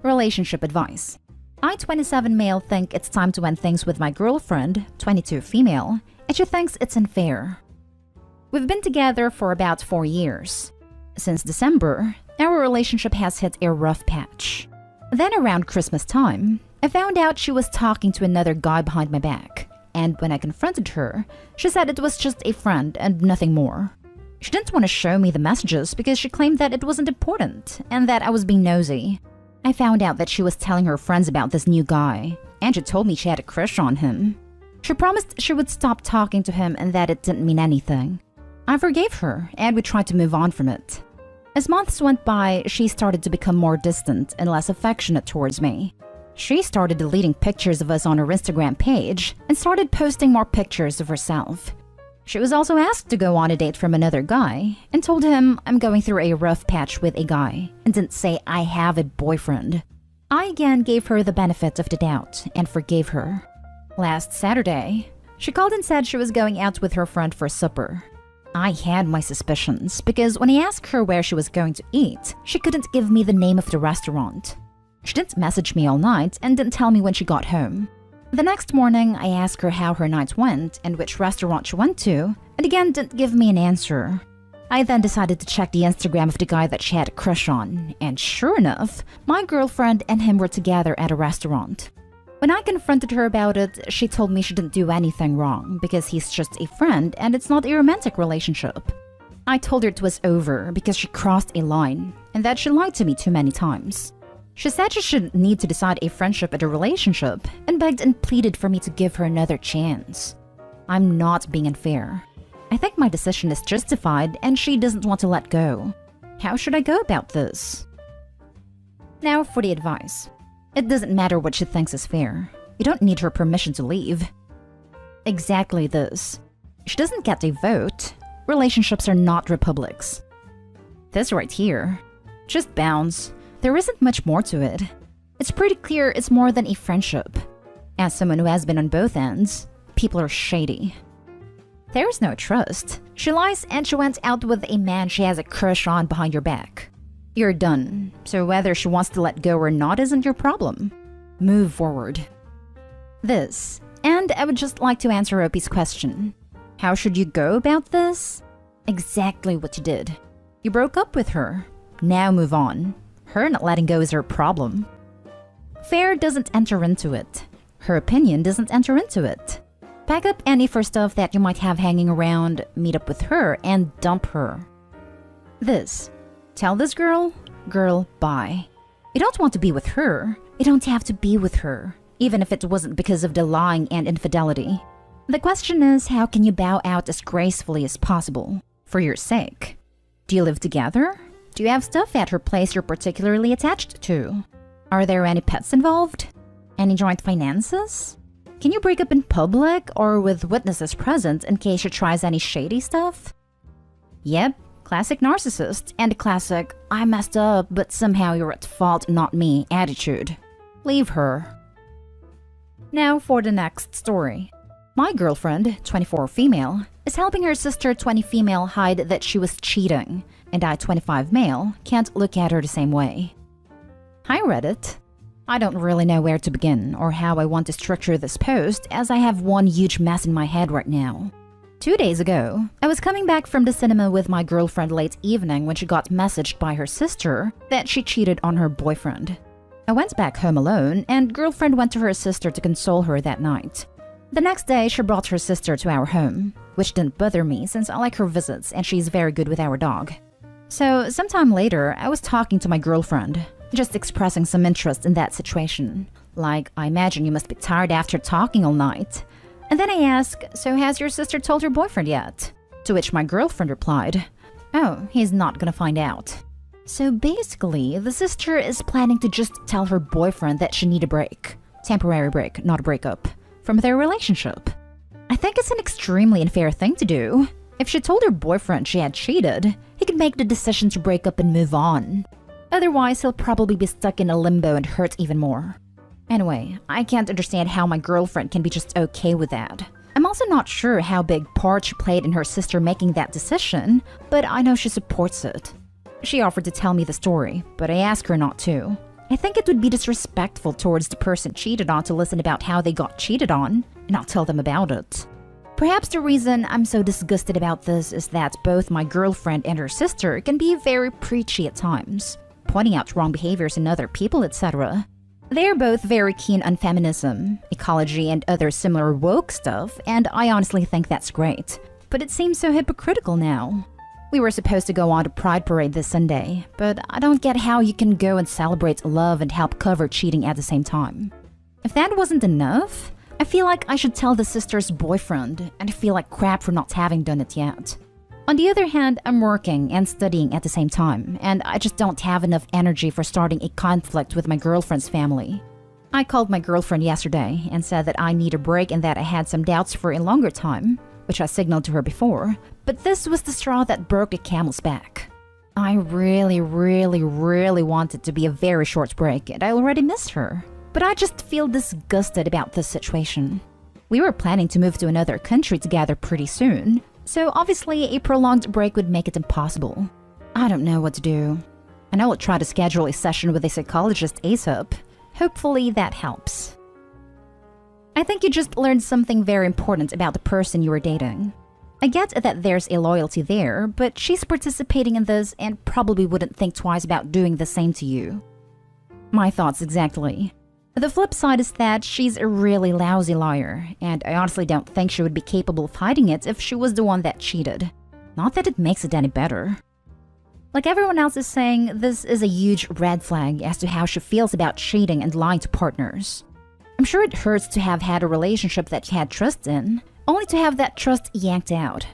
Relationship advice. I, 27 male, think it's time to end things with my girlfriend, 22 female, and she thinks it's unfair. We've been together for about 4 years. Since December, our relationship has hit a rough patch. Then around Christmas time, I found out she was talking to another guy behind my back, and when I confronted her, she said it was just a friend and nothing more. She didn't want to show me the messages because she claimed that it wasn't important and that I was being nosy. I found out that she was telling her friends about this new guy, and she told me she had a crush on him. She promised she would stop talking to him and that it didn't mean anything. I forgave her, and we tried to move on from it. As months went by, she started to become more distant and less affectionate towards me. She started deleting pictures of us on her Instagram page and started posting more pictures of herself. She was also asked to go on a date from another guy and told him I'm going through a rough patch with a guy and didn't say I have a boyfriend. I again gave her the benefit of the doubt and forgave her. Last Saturday, she called and said she was going out with her friend for supper. I had my suspicions because when I asked her where she was going to eat, she couldn't give me the name of the restaurant. She didn't message me all night and didn't tell me when she got home. The next morning, I asked her how her night went and which restaurant she went to, and again didn't give me an answer. I then decided to check the Instagram of the guy that she had a crush on, and sure enough, my girlfriend and him were together at a restaurant. When I confronted her about it, she told me she didn't do anything wrong because he's just a friend and it's not a romantic relationship. I told her it was over because she crossed a line and that she lied to me too many times. She said she shouldn't need to decide a friendship and a relationship and begged and pleaded for me to give her another chance. I'm not being unfair. I think my decision is justified and she doesn't want to let go. How should I go about this? Now for the advice. It doesn't matter what she thinks is fair. You don't need her permission to leave. Exactly this. She doesn't get a vote. Relationships are not republics. This right here. Just bounce. There isn't much more to it. It's pretty clear it's more than a friendship. As someone who has been on both ends, people are shady. There's no trust. She lies and she went out with a man she has a crush on behind your back. You're done, so whether she wants to let go or not isn't your problem. Move forward. This, and I would just like to answer Opie's question. How should you go about this? Exactly what you did. You broke up with her. Now move on. Her not letting go is her problem. Fair doesn't enter into it. Her opinion doesn't enter into it. Pack up any for stuff that you might have hanging around, meet up with her, and dump her. This. Tell this girl, bye. You don't want to be with her. You don't have to be with her, even if it wasn't because of the lying and infidelity. The question is, how can you bow out as gracefully as possible, for your sake? Do you live together? Do you have stuff at her place you're particularly attached to? Are there any pets involved? Any joint finances? Can you break up in public or with witnesses present in case she tries any shady stuff? Yep, classic narcissist and classic I messed up but somehow you're at fault, not me attitude. Leave her. Now for the next story. My girlfriend, 24 female, is helping her sister, 20 female, hide that she was cheating, and I, 25 male, can't look at her the same way. Hi Reddit. I don't really know where to begin or how I want to structure this post as I have one huge mess in my head right now. 2 days ago, I was coming back from the cinema with my girlfriend late evening when she got messaged by her sister that she cheated on her boyfriend. I went back home alone and girlfriend went to her sister to console her that night. The next day, she brought her sister to our home, which didn't bother me since I like her visits and she's very good with our dog. So, sometime later, I was talking to my girlfriend, just expressing some interest in that situation. Like, I imagine you must be tired after talking all night. And then I ask, so has your sister told her boyfriend yet? To which my girlfriend replied, oh, he's not gonna find out. So basically, the sister is planning to just tell her boyfriend that she need a break. Temporary break, not a breakup. From their relationship. I think it's an extremely unfair thing to do. If she told her boyfriend she had cheated, he could make the decision to break up and move on. Otherwise, he'll probably be stuck in a limbo and hurt even more. Anyway, I can't understand how my girlfriend can be just okay with that. I'm also not sure how big part she played in her sister making that decision, but I know she supports it. She offered to tell me the story, but I asked her not to. I think it would be disrespectful towards the person cheated on to listen about how they got cheated on and not tell them about it. Perhaps the reason I'm so disgusted about this is that both my girlfriend and her sister can be very preachy at times, pointing out wrong behaviors in other people, etc. They're both very keen on feminism, ecology, and other similar woke stuff, and I honestly think that's great. But it seems so hypocritical now. We were supposed to go on a Pride Parade this Sunday, but I don't get how you can go and celebrate love and help cover cheating at the same time. If that wasn't enough, I feel like I should tell the sister's boyfriend, and I feel like crap for not having done it yet. On the other hand, I'm working and studying at the same time, and I just don't have enough energy for starting a conflict with my girlfriend's family. I called my girlfriend yesterday and said that I need a break and that I had some doubts for a longer time, which I signaled to her before, but this was the straw that broke the camel's back. I really want it to be a very short break, and I already miss her. But I just feel disgusted about this situation. We were planning to move to another country together pretty soon, so obviously a prolonged break would make it impossible. I don't know what to do. I know I'll try to schedule a session with a psychologist ASAP. Hopefully that helps. I think you just learned something very important about the person you are dating. I get that there's a loyalty there, but she's participating in this and probably wouldn't think twice about doing the same to you. My thoughts exactly. The flip side is that she's a really lousy liar, and I honestly don't think she would be capable of hiding it if she was the one that cheated. Not that it makes it any better. Like everyone else is saying, this is a huge red flag as to how she feels about cheating and lying to partners. I'm sure it hurts to have had a relationship that you had trust in, only to have that trust yanked out.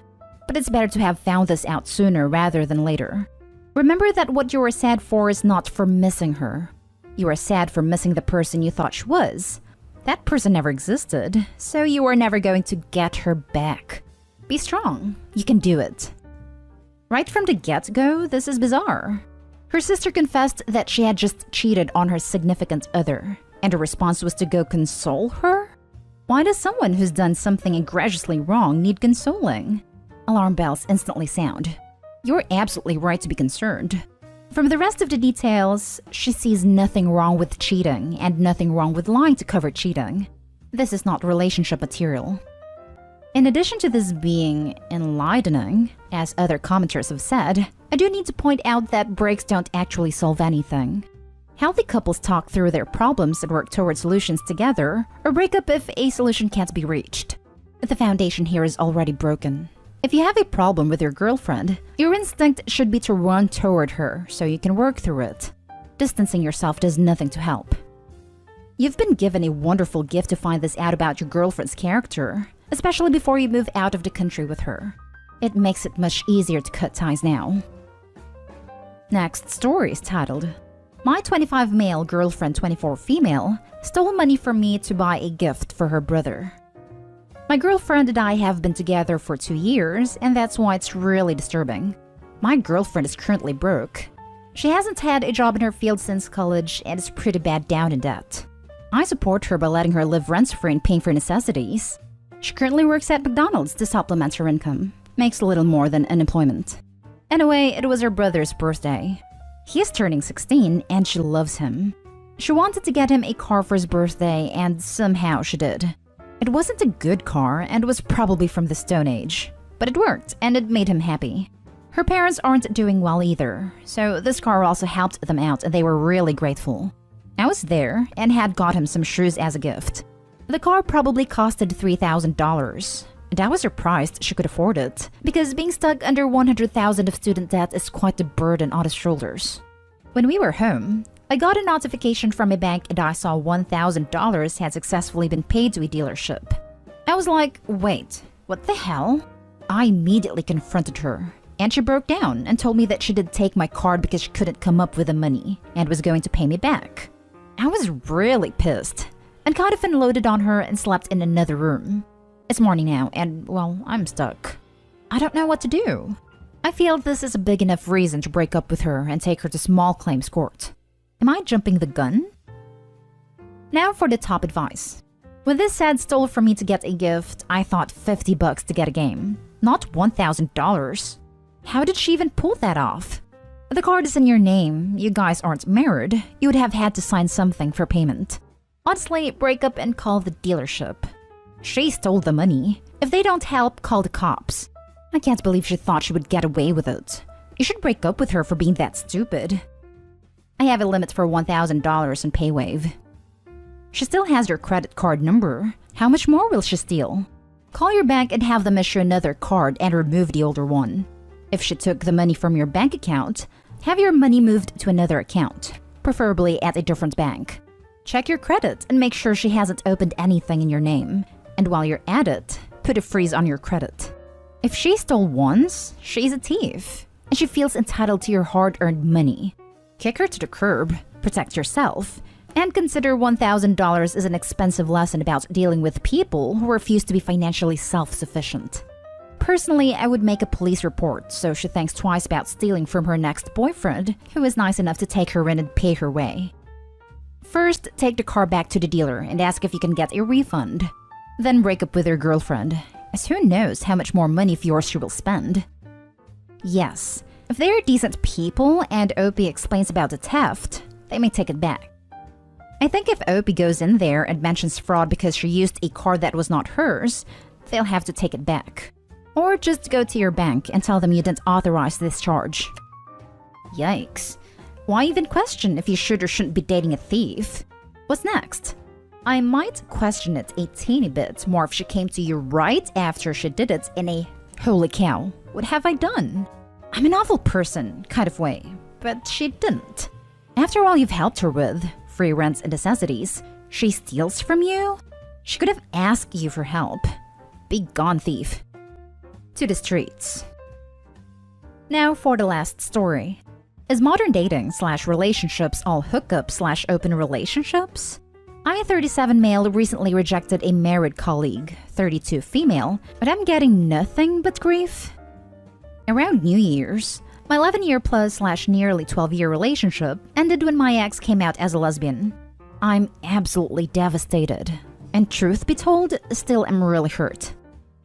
But it's better to have found this out sooner rather than later. Remember that what you are sad for is not for missing her. You are sad for missing the person you thought she was. That person never existed, so you are never going to get her back. Be strong. You can do it. Right from the get-go, this is bizarre. Her sister confessed that she had just cheated on her significant other, and her response was to go console her? Why does someone who's done something egregiously wrong need consoling? Alarm bells instantly sound. You're absolutely right to be concerned. From the rest of the details, she sees nothing wrong with cheating and nothing wrong with lying to cover cheating. This is not relationship material. In addition to this being enlightening, as other commenters have said, I do need to point out that breaks don't actually solve anything. Healthy couples talk through their problems and work toward solutions together, or break up if a solution can't be reached. The foundation here is already broken. If you have a problem with your girlfriend, your instinct should be to run toward her so you can work through it. Distancing yourself does nothing to help. You've been given a wonderful gift to find this out about your girlfriend's character, especially before you move out of the country with her. It makes it much easier to cut ties now. Next story is titled, My 25 male girlfriend 24 female stole money from me to buy a gift for her brother. My girlfriend and I have been together for 2 years, and that's why it's really disturbing. My girlfriend is currently broke. She hasn't had a job in her field since college and is pretty bad down in debt. I support her by letting her live rent-free and paying for necessities. She currently works at McDonald's to supplement her income. Makes a little more than unemployment. Anyway, it was her brother's birthday. He is turning 16 and she loves him. She wanted to get him a car for his birthday and somehow she did. It wasn't a good car and was probably from the Stone Age, but it worked and it made him happy. Her parents aren't doing well either, so this car also helped them out and they were really grateful. I was there and had got him some shoes as a gift. The car probably costed $3,000, and I was surprised she could afford it, because being stuck under $100,000 of student debt is quite a burden on his shoulders. When we were home, I got a notification from a bank and I saw $1,000 had successfully been paid to a dealership. I was like, wait, what the hell? I immediately confronted her, and she broke down and told me that she did take my card because she couldn't come up with the money and was going to pay me back. I was really pissed and kind of unloaded on her and slept in another room. It's morning now and, well, I'm stuck. I don't know what to do. I feel this is a big enough reason to break up with her and take her to small claims court. Am I jumping the gun? Now for the top advice. When this said stole from me to get a gift, I thought $50 to get a game, not $1,000. How did she even pull that off? The card is in your name, you guys aren't married, you would have had to sign something for payment. Honestly, break up and call the dealership. She stole the money. If they don't help, call the cops. I can't believe she thought she would get away with it. You should break up with her for being that stupid. I have a limit for $1,000 in PayWave. She still has your credit card number. How much more will she steal? Call your bank and have them issue another card and remove the older one. If she took the money from your bank account, have your money moved to another account, preferably at a different bank. Check your credit and make sure she hasn't opened anything in your name. And while you're at it, put a freeze on your credit. If she stole once, she's a thief, and she feels entitled to your hard-earned money. Kick her to the curb, protect yourself, and consider $1,000 as an expensive lesson about dealing with people who refuse to be financially self-sufficient. Personally, I would make a police report so she thinks twice about stealing from her next boyfriend, who is nice enough to take her in and pay her way. First, take the car back to the dealer and ask if you can get a refund. Then break up with your girlfriend, as who knows how much more money of yours she will spend. Yes, if they are decent people and Opie explains about the theft, they may take it back. I think if Opie goes in there and mentions fraud because she used a card that was not hers, they'll have to take it back. Or just go to your bank and tell them you didn't authorize this charge. Yikes. Why even question if you should or shouldn't be dating a thief? What's next? I might question it a teeny bit more if she came to you right after she did it in a "holy cow, what have I done? I'm an awful person" kind of way, but she didn't. After all you've helped her with, free rents and necessities, she steals from you? She could have asked you for help. Be gone, thief. To the streets. Now for the last story. Is modern dating / relationships all hookup / open relationships? I, 37 male, recently rejected a married colleague, 32 female, but I'm getting nothing but grief. Around New Year's, my 11-year plus / nearly 12-year relationship ended when my ex came out as a lesbian. I'm absolutely devastated, and truth be told, still am really hurt.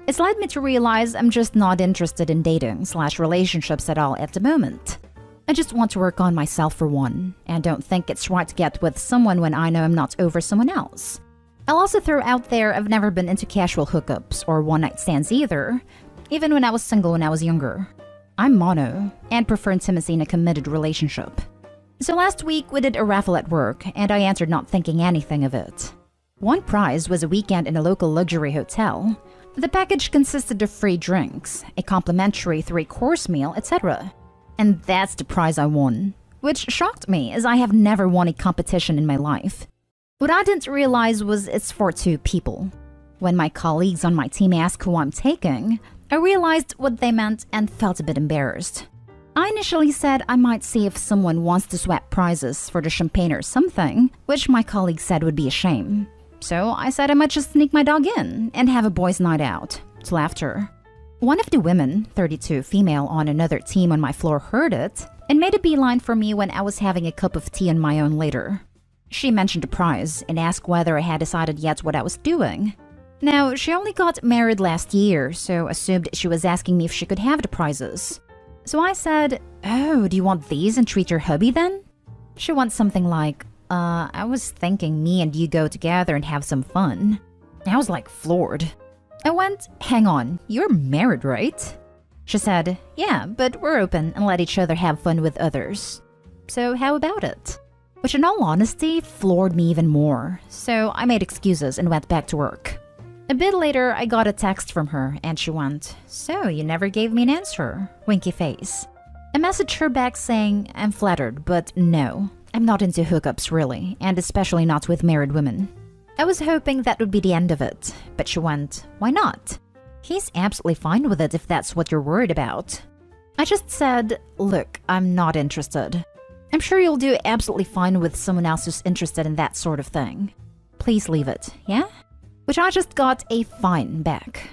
It's led me to realize I'm just not interested in dating / relationships at all at the moment. I just want to work on myself for one, and don't think it's right to get with someone when I know I'm not over someone else. I'll also throw out there I've never been into casual hookups or one-night stands either, even when I was single when I was younger. I'm mono, and prefer intimacy in a committed relationship. So last week we did a raffle at work, and I answered not thinking anything of it. One prize was a weekend in a local luxury hotel. The package consisted of free drinks, a complimentary 3-course meal, etc. And that's the prize I won, which shocked me as I have never won a competition in my life. What I didn't realize was it's for 2 people. When my colleagues on my team asked who I'm taking, I realized what they meant and felt a bit embarrassed. I initially said I might see if someone wants to swap prizes for the champagne or something, which my colleague said would be a shame. So I said I might just sneak my dog in and have a boys' night out, till after. One of the women, 32 female on another team on my floor, heard it and made a beeline for me when I was having a cup of tea on my own later. She mentioned the prize and asked whether I had decided yet what I was doing. Now, she only got married last year, so assumed she was asking me if she could have the prizes. So I said, "Oh, do you want these and treat your hubby then?" She wants something like, I was thinking me and you go together and have some fun." I was like floored. I went, "Hang on, you're married, right?" She said, "Yeah, but we're open and let each other have fun with others. So how about it?" Which in all honesty floored me even more, so I made excuses and went back to work. A bit later, I got a text from her and she went, "So you never gave me an answer?" Winky face. I messaged her back saying, "I'm flattered, but no, I'm not into hookups really, and especially not with married women." I was hoping that would be the end of it, but she went, "Why not? He's absolutely fine with it if that's what you're worried about." I just said, "Look, I'm not interested. I'm sure you'll do absolutely fine with someone else who's interested in that sort of thing. Please leave it, yeah?" Which I just got a fine back.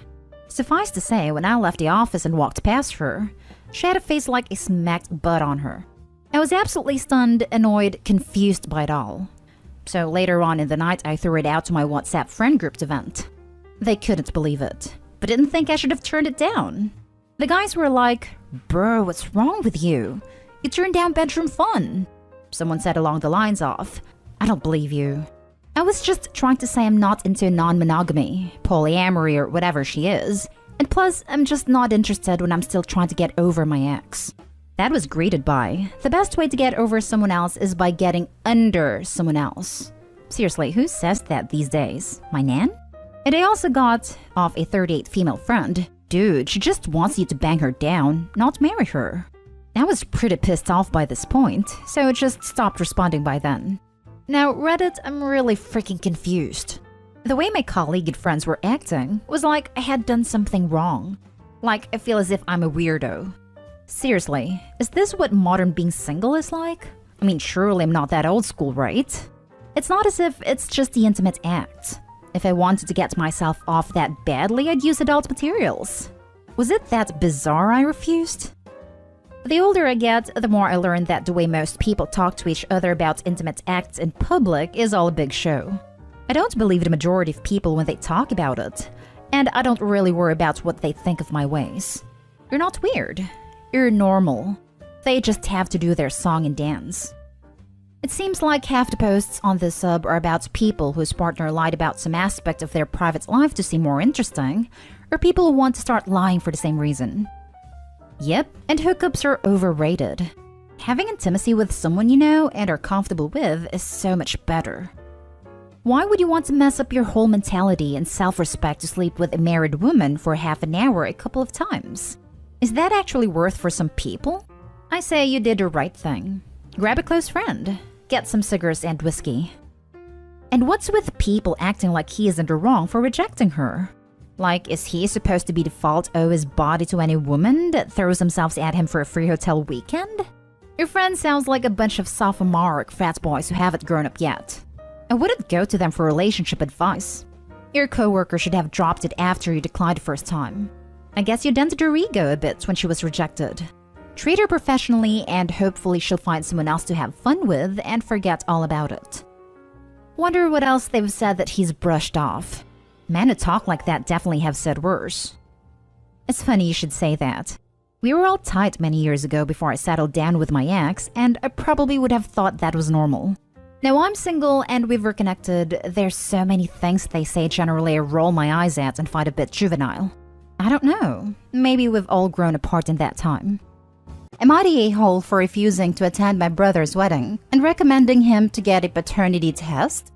Suffice to say, when I left the office and walked past her, she had a face like a smacked butt on her. I was absolutely stunned, annoyed, confused by it all. So later on in the night, I threw it out to my WhatsApp friend group to vent. They couldn't believe it, but didn't think I should have turned it down. The guys were like, "Bro, what's wrong with you? You turned down bedroom fun. Someone said along the lines of, I don't believe you. I was just trying to say I'm not into non-monogamy, polyamory, or whatever she is. And plus, I'm just not interested when I'm still trying to get over my ex. That was greeted by, the best way to get over someone else is by getting under someone else. Seriously, who says that these days? My nan? And I also got off a 38 female friend. Dude, she just wants you to bang her down, not marry her. I was pretty pissed off by this point, so I just stopped responding by then. Now, Reddit, I'm really freaking confused. The way my colleague and friends were acting was like I had done something wrong. Like, I feel as if I'm a weirdo. Seriously, is this what modern being single is like? I mean, surely I'm not that old school, right? It's not as if it's just the intimate act. If I wanted to get myself off that badly, I'd use adult materials. Was it that bizarre I refused? The older I get, the more I learn that the way most people talk to each other about intimate acts in public is all a big show. I don't believe the majority of people when they talk about it, and I don't really worry about what they think of my ways. You're not weird. You're normal. They just have to do their song and dance. It seems like half the posts on this sub are about people whose partner lied about some aspect of their private life to seem more interesting, or people who want to start lying for the same reason. Yep, and hookups are overrated. Having intimacy with someone you know and are comfortable with is so much better. Why would you want to mess up your whole mentality and self-respect to sleep with a married woman for half an hour a couple of times? Is that actually worth for some people? I say you did the right thing. Grab a close friend. Get some cigars and whiskey. And what's with people acting like he isn't wrong for rejecting her? Like, is he supposed to be the fault owe his body to any woman that throws themselves at him for a free hotel weekend? Your friend sounds like a bunch of sophomoric frat boys who haven't grown up yet. I wouldn't go to them for relationship advice. Your coworker should have dropped it after you declined the first time. I guess you dented her ego a bit when she was rejected. Treat her professionally and hopefully she'll find someone else to have fun with and forget all about it. Wonder what else they've said that he's brushed off. Men who talk like that definitely have said worse. It's funny you should say that. We were all tight many years ago before I settled down with my ex, and I probably would have thought that was normal. Now I'm single and we've reconnected. There's so many things they say generally I roll my eyes at and find a bit juvenile. I don't know. Maybe we've all grown apart in that time. Am I the a-hole for refusing to attend my brother's wedding and recommending him to get a paternity test?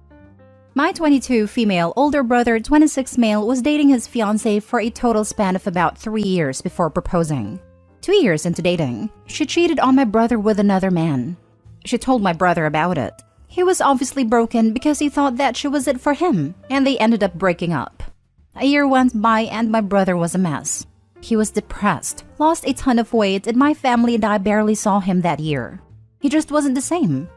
My 22 female older brother, 26 male, was dating his fiancée for a total span of about 3 years before proposing. 2 years into dating, she cheated on my brother with another man. She told my brother about it. He was obviously broken because he thought that she was it for him, and they ended up breaking up. A year went by and my brother was a mess. He was depressed, lost a ton of weight, and my family and I barely saw him that year. He just wasn't the same.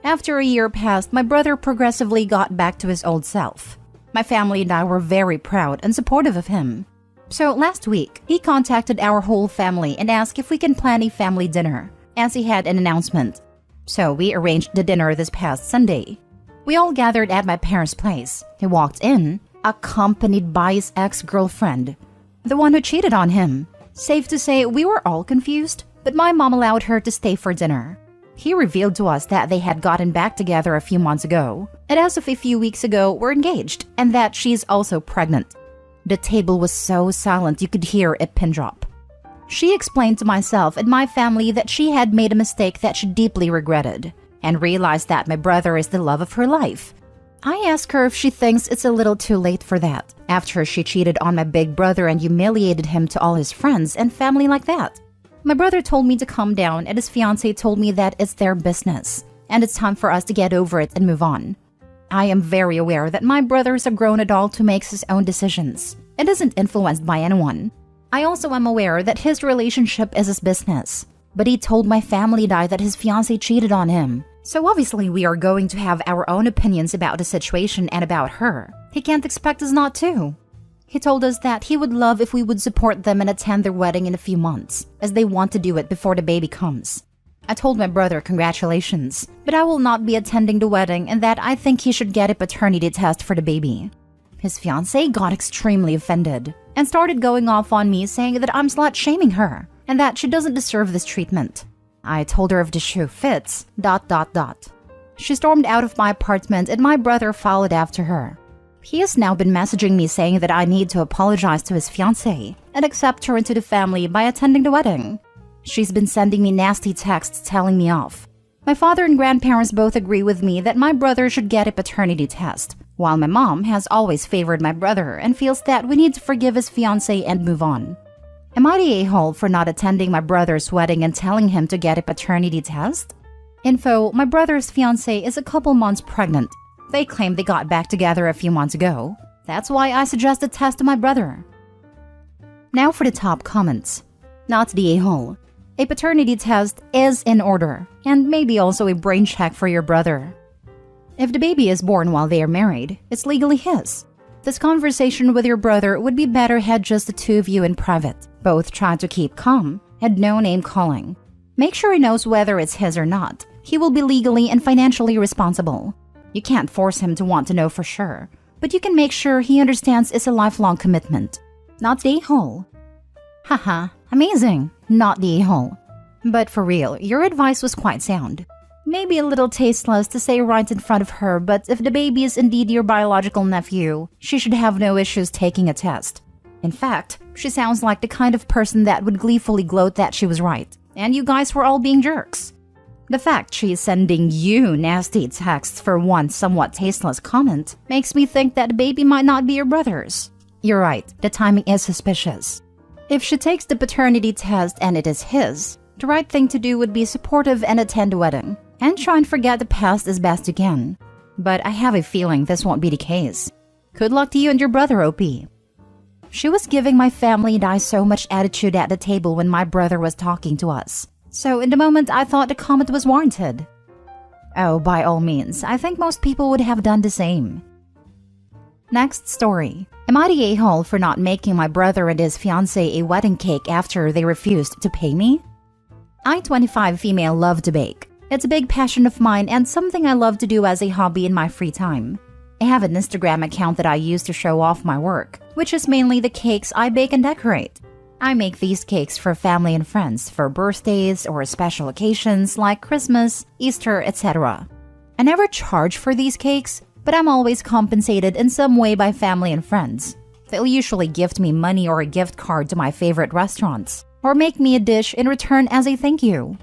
After a year passed, my brother progressively got back to his old self. My family and I were very proud and supportive of him. So last week, he contacted our whole family and asked if we can plan a family dinner, as he had an announcement. So we arranged the dinner this past Sunday. We all gathered at my parents' place. He walked in, accompanied by his ex-girlfriend, the one who cheated on him. Safe to say, we were all confused, but my mom allowed her to stay for dinner. He revealed to us that they had gotten back together a few months ago, and as of a few weeks ago, were engaged, and that she's also pregnant. The table was so silent you could hear a pin drop. She explained to myself and my family that she had made a mistake that she deeply regretted, and realized that my brother is the love of her life. I asked her if she thinks it's a little too late for that, after she cheated on my big brother and humiliated him to all his friends and family like that. My brother told me to calm down, and his fiancée told me that it's their business, and it's time for us to get over it and move on. I am very aware that my brother is a grown adult who makes his own decisions and isn't influenced by anyone. I also am aware that his relationship is his business, but he told my family and I that his fiancée cheated on him. So obviously we are going to have our own opinions about the situation and about her. He can't expect us not to. He told us that he would love if we would support them and attend their wedding in a few months, as they want to do it before the baby comes. I told my brother congratulations, but I will not be attending the wedding and that I think he should get a paternity test for the baby. His fiancée got extremely offended and started going off on me saying that I'm slut-shaming her and that she doesn't deserve this treatment. I told her if the shoe fits, ... She stormed out of my apartment and my brother followed after her. He has now been messaging me saying that I need to apologize to his fiancée and accept her into the family by attending the wedding. She's been sending me nasty texts telling me off. My father and grandparents both agree with me that my brother should get a paternity test, while my mom has always favored my brother and feels that we need to forgive his fiancée and move on. Am I the a-hole for not attending my brother's wedding and telling him to get a paternity test? Info: my brother's fiancée is a couple months pregnant. They claim they got back together a few months ago. That's why I suggest a test to my brother. Now for the top comments. Not the a-hole. A paternity test is in order, and maybe also a brain check for your brother. If the baby is born while they are married, it's legally his. This conversation with your brother would be better had just the two of you in private, both trying to keep calm and no name calling. Make sure he knows whether it's his or not. He will be legally and financially responsible. You can't force him to want to know for sure, but you can make sure he understands it's a lifelong commitment. Not the a-hole. Haha, amazing. Not the a-hole. But for real, your advice was quite sound. Maybe a little tasteless to say right in front of her, but if the baby is indeed your biological nephew, she should have no issues taking a test. In fact, she sounds like the kind of person that would gleefully gloat that she was right, and you guys were all being jerks. The fact she is sending you nasty texts for one somewhat tasteless comment makes me think that the baby might not be your brother's. You're right, the timing is suspicious. If she takes the paternity test and it is his, the right thing to do would be supportive and attend the wedding, and try and forget the past as best you can. But I have a feeling this won't be the case. Good luck to you and your brother, OP. She was giving my family and I so much attitude at the table when my brother was talking to us. So in the moment, I thought the comment was warranted. Oh, by all means, I think most people would have done the same. Next story. Am I the a-hole for not making my brother and his fiancée a wedding cake after they refused to pay me? I, 25 female, love to bake. It's a big passion of mine and something I love to do as a hobby in my free time. I have an Instagram account that I use to show off my work, which is mainly the cakes I bake and decorate. I make these cakes for family and friends for birthdays or special occasions like Christmas, Easter, etc. I never charge for these cakes, but I'm always compensated in some way by family and friends. They'll usually gift me money or a gift card to my favorite restaurants, or make me a dish in return as a thank you.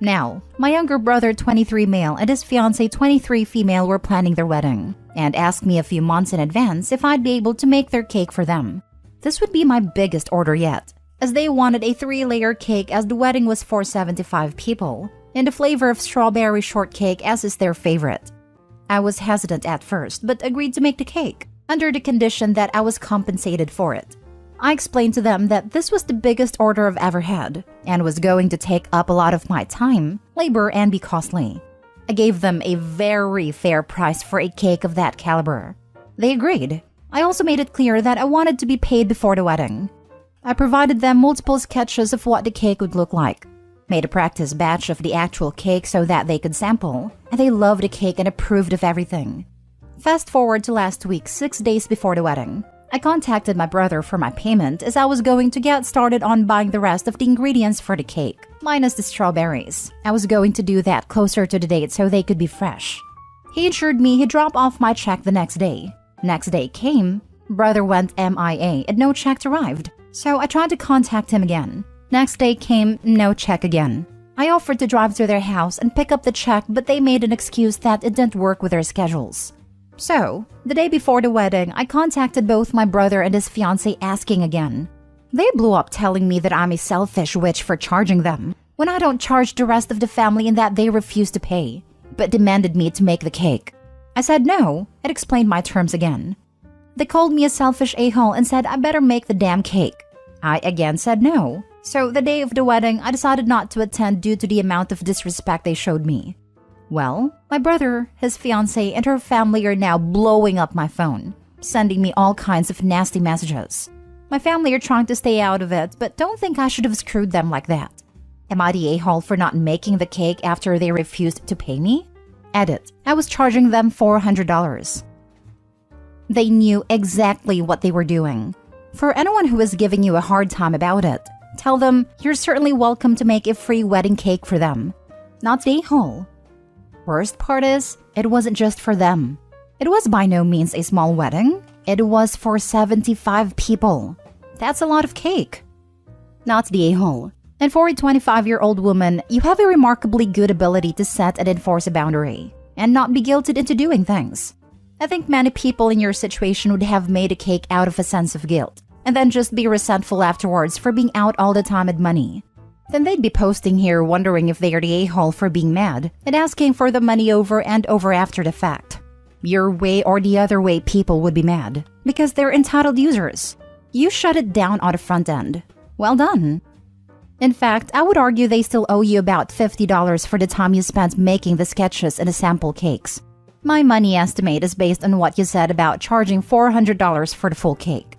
Now, my younger brother, 23 male, and his fiancée, 23 female, were planning their wedding, and asked me a few months in advance if I'd be able to make their cake for them. This would be my biggest order yet, as they wanted a 3-layer cake as the wedding was for 75 people, and a flavor of strawberry shortcake as is their favorite. I was hesitant at first, but agreed to make the cake, under the condition that I was compensated for it. I explained to them that this was the biggest order I've ever had, and was going to take up a lot of my time, labor, and be costly. I gave them a very fair price for a cake of that caliber. They agreed. I also made it clear that I wanted to be paid before the wedding. I provided them multiple sketches of what the cake would look like, made a practice batch of the actual cake so that they could sample, and they loved the cake and approved of everything. Fast forward to last week, 6 days before the wedding. I contacted my brother for my payment as I was going to get started on buying the rest of the ingredients for the cake, minus the strawberries. I was going to do that closer to the date so they could be fresh. He assured me he'd drop off my check the next day. Next day came, brother went MIA and no check arrived, so I tried to contact him again. Next day came, no check again. I offered to drive to their house and pick up the check, but they made an excuse that it didn't work with their schedules. So, the day before the wedding, I contacted both my brother and his fiancée asking again. They blew up telling me that I'm a selfish witch for charging them, when I don't charge the rest of the family and that they refuse to pay, but demanded me to make the cake. I said no, and explained my terms again. They called me a selfish a-hole and said I better make the damn cake. I again said no, so the day of the wedding, I decided not to attend due to the amount of disrespect they showed me. Well, my brother, his fiancée, and her family are now blowing up my phone, sending me all kinds of nasty messages. My family are trying to stay out of it, but don't think I should have screwed them like that. Am I the a-hole for not making the cake after they refused to pay me? Edit. I was charging them $400. They knew exactly what they were doing. For anyone who is giving you a hard time about it, Tell them you're certainly welcome to make a free wedding cake for them. Not the a-hole. Worst part is, it wasn't just for them. It was by no means a small wedding. It was for 75 people. That's a lot of cake. Not the a-hole. And for a 25-year-old woman, you have a remarkably good ability to set and enforce a boundary and not be guilted into doing things. I think many people in your situation would have made a cake out of a sense of guilt and then just be resentful afterwards for being out all the time and money. Then they'd be posting here wondering if they are the a-hole for being mad and asking for the money over and over after the fact. Your way or the other way people would be mad because they're entitled users. You shut it down on the front end. Well done. In fact, I would argue they still owe you about $50 for the time you spent making the sketches and the sample cakes. My money estimate is based on what you said about charging $400 for the full cake.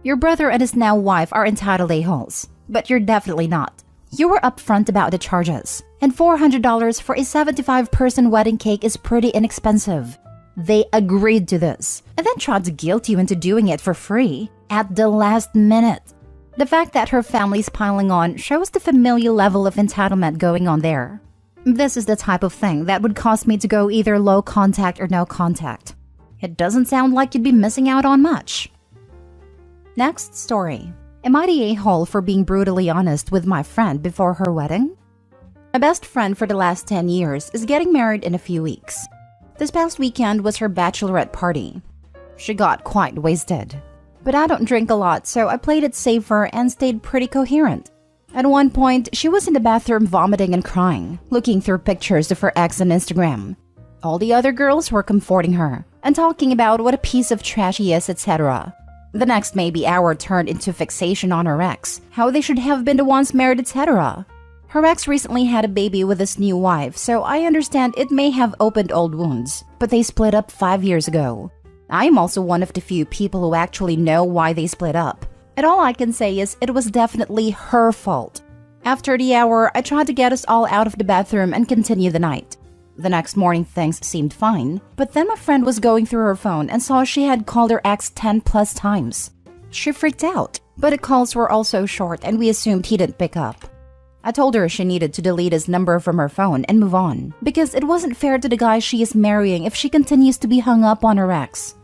Your brother and his now wife are entitled a-holes, but you're definitely not. You were upfront about the charges, and $400 for a 75-person wedding cake is pretty inexpensive. They agreed to this, and then tried to guilt you into doing it for free at the last minute. The fact that her family's piling on shows the familial level of entitlement going on there. This is the type of thing that would cause me to go either low contact or no contact. It doesn't sound like you'd be missing out on much. Next story. Am I the a-hole for being brutally honest with my friend before her wedding? My best friend for the last 10 years is getting married in a few weeks. This past weekend was her bachelorette party. She got quite wasted. But I don't drink a lot, so I played it safer and stayed pretty coherent. At one point, she was in the bathroom vomiting and crying, looking through pictures of her ex on Instagram. All the other girls were comforting her and talking about what a piece of trash he is, etc. The next maybe hour turned into fixation on her ex, how they should have been the ones married, etc. Her ex recently had a baby with his new wife, so I understand it may have opened old wounds, but they split up 5 years ago. I am also one of the few people who actually know why they split up. And all I can say is it was definitely her fault. After the hour, I tried to get us all out of the bathroom and continue the night. The next morning things seemed fine, but then my friend was going through her phone and saw she had called her ex 10 plus times. She freaked out, but the calls were also short and we assumed he didn't pick up. I told her she needed to delete his number from her phone and move on, because it wasn't fair to the guy she is marrying if she continues to be hung up on her ex.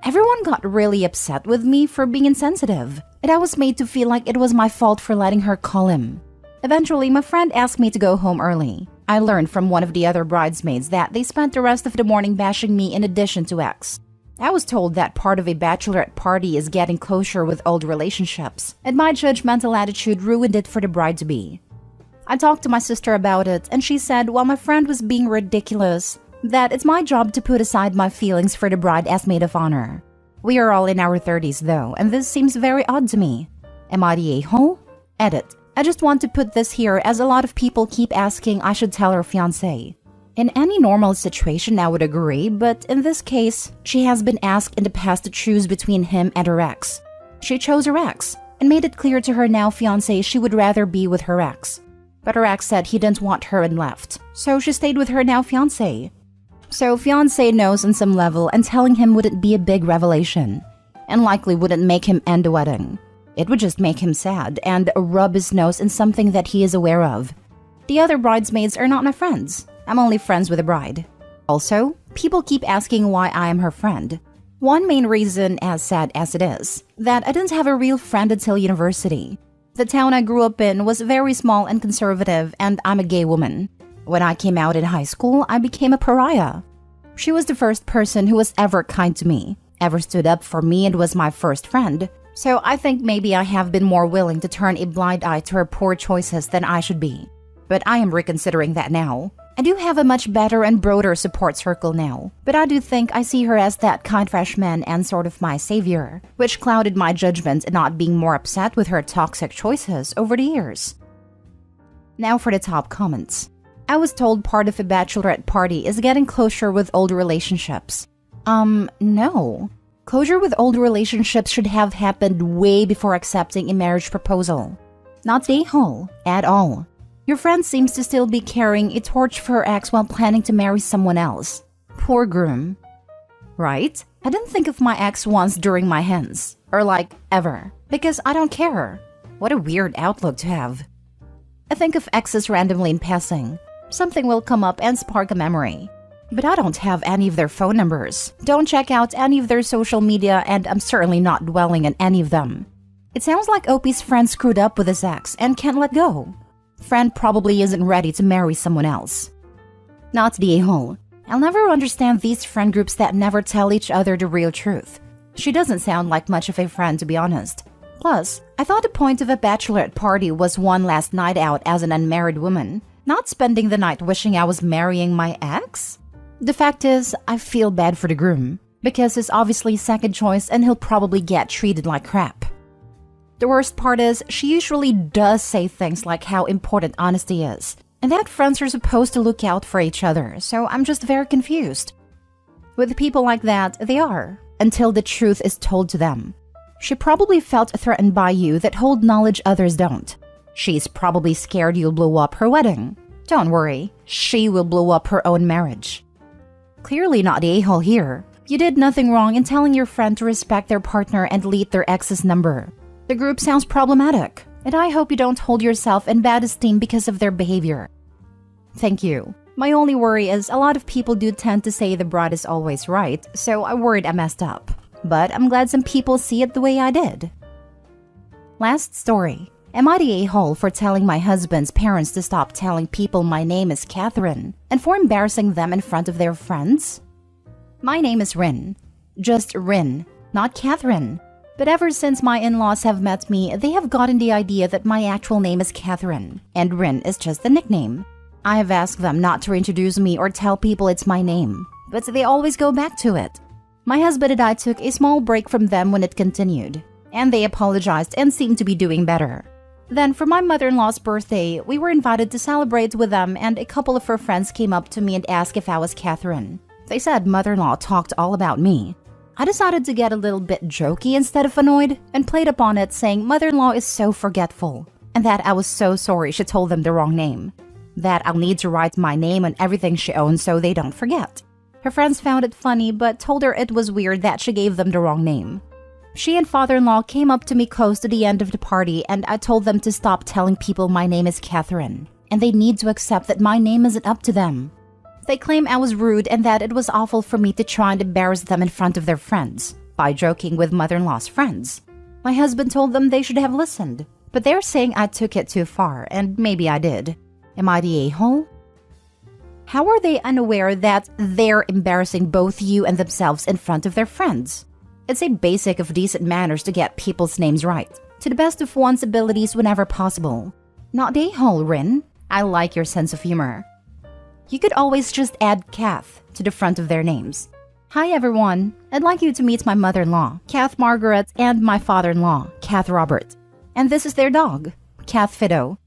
Everyone got really upset with me for being insensitive, and I was made to feel like it was my fault for letting her call him. Eventually, my friend asked me to go home early. I learned from one of the other bridesmaids that they spent the rest of the morning bashing me in addition to ex. I was told that part of a bachelorette party is getting closure with old relationships, and my judgmental attitude ruined it for the bride-to-be. I talked to my sister about it, and she said while my friend was being ridiculous, that it's my job to put aside my feelings for the bride as maid of honor. We are all in our 30s though, and this seems very odd to me. Am I the a-hole? Edit. I just want to put this here as a lot of people keep asking I should tell her fiancé. In any normal situation I would agree, but in this case, she has been asked in the past to choose between him and her ex. She chose her ex, and made it clear to her now fiancé she would rather be with her ex. But her ex said he didn't want her and left, so she stayed with her now fiancé. So fiancé knows on some level, and telling him wouldn't be a big revelation, and likely wouldn't make him end the wedding. It would just make him sad and rub his nose in something that he is aware of. The other bridesmaids are not my friends. I'm only friends with the bride. Also, people keep asking why I am her friend. One main reason, as sad as it is, that I didn't have a real friend until university. The town I grew up in was very small and conservative, and I'm a gay woman. When I came out in high school, I became a pariah. She was the first person who was ever kind to me, ever stood up for me, and was my first friend. So I think maybe I have been more willing to turn a blind eye to her poor choices than I should be. But I am reconsidering that now. I do have a much better and broader support circle now, but I do think I see her as that kind freshman and sort of my savior, which clouded my judgment in not being more upset with her toxic choices over the years. Now for the top comments. I was told part of a bachelorette party is getting closure with old relationships. No. Closure with old relationships should have happened way before accepting a marriage proposal. Not the whole, at all. Your friend seems to still be carrying a torch for her ex while planning to marry someone else. Poor groom. Right? I didn't think of my ex once during my hens. Or like, ever. Because I don't care. What a weird outlook to have. I think of exes randomly in passing. Something will come up and spark a memory. But I don't have any of their phone numbers, don't check out any of their social media, and I'm certainly not dwelling on any of them. It sounds like OP's friend screwed up with his ex and can't let go. Friend probably isn't ready to marry someone else. Not the a-hole. I'll never understand these friend groups that never tell each other the real truth. She doesn't sound like much of a friend, to be honest. Plus, I thought the point of a bachelorette party was one last night out as an unmarried woman, not spending the night wishing I was marrying my ex. The fact is, I feel bad for the groom, because he's obviously second choice and he'll probably get treated like crap. The worst part is, she usually does say things like how important honesty is, and that friends are supposed to look out for each other, so I'm just very confused. With people like that, they are, until the truth is told to them. She probably felt threatened by you that hold knowledge others don't. She's probably scared you'll blow up her wedding. Don't worry, she will blow up her own marriage. Clearly not the a-hole here. You did nothing wrong in telling your friend to respect their partner and delete their ex's number. The group sounds problematic, and I hope you don't hold yourself in bad esteem because of their behavior. Thank you. My only worry is a lot of people do tend to say the bride is always right, so I worried I messed up. But I'm glad some people see it the way I did. Last story. Am I the a-hole for telling my husband's parents to stop telling people my name is Catherine and for embarrassing them in front of their friends? My name is Rin. Just Rin, not Catherine. But ever since my in-laws have met me, they have gotten the idea that my actual name is Catherine, and Rin is just the nickname. I have asked them not to introduce me or tell people it's my name, but they always go back to it. My husband and I took a small break from them when it continued, and they apologized and seemed to be doing better. Then for my mother-in-law's birthday, we were invited to celebrate with them, and a couple of her friends came up to me and asked if I was Catherine. They said mother-in-law talked all about me. I decided to get a little bit jokey instead of annoyed and played upon it, saying mother-in-law is so forgetful and that I was so sorry she told them the wrong name. That I'll need to write my name on everything she owns so they don't forget. Her friends found it funny but told her it was weird that she gave them the wrong name. She and father-in-law came up to me close to the end of the party, and I told them to stop telling people my name is Catherine, and they need to accept that my name isn't up to them. They claim I was rude and that it was awful for me to try and embarrass them in front of their friends by joking with mother-in-law's friends. My husband told them they should have listened, but they're saying I took it too far, and maybe I did. Am I the a-hole? How are they unaware that they're embarrassing both you and themselves in front of their friends? It's a basic of decent manners to get people's names right, to the best of one's abilities whenever possible. Not the a-hole, Rin. I like your sense of humor. You could always just add Kath to the front of their names. Hi everyone, I'd like you to meet my mother-in-law, Kath Margaret, and my father-in-law, Kath Robert. And this is their dog, Kath Fido.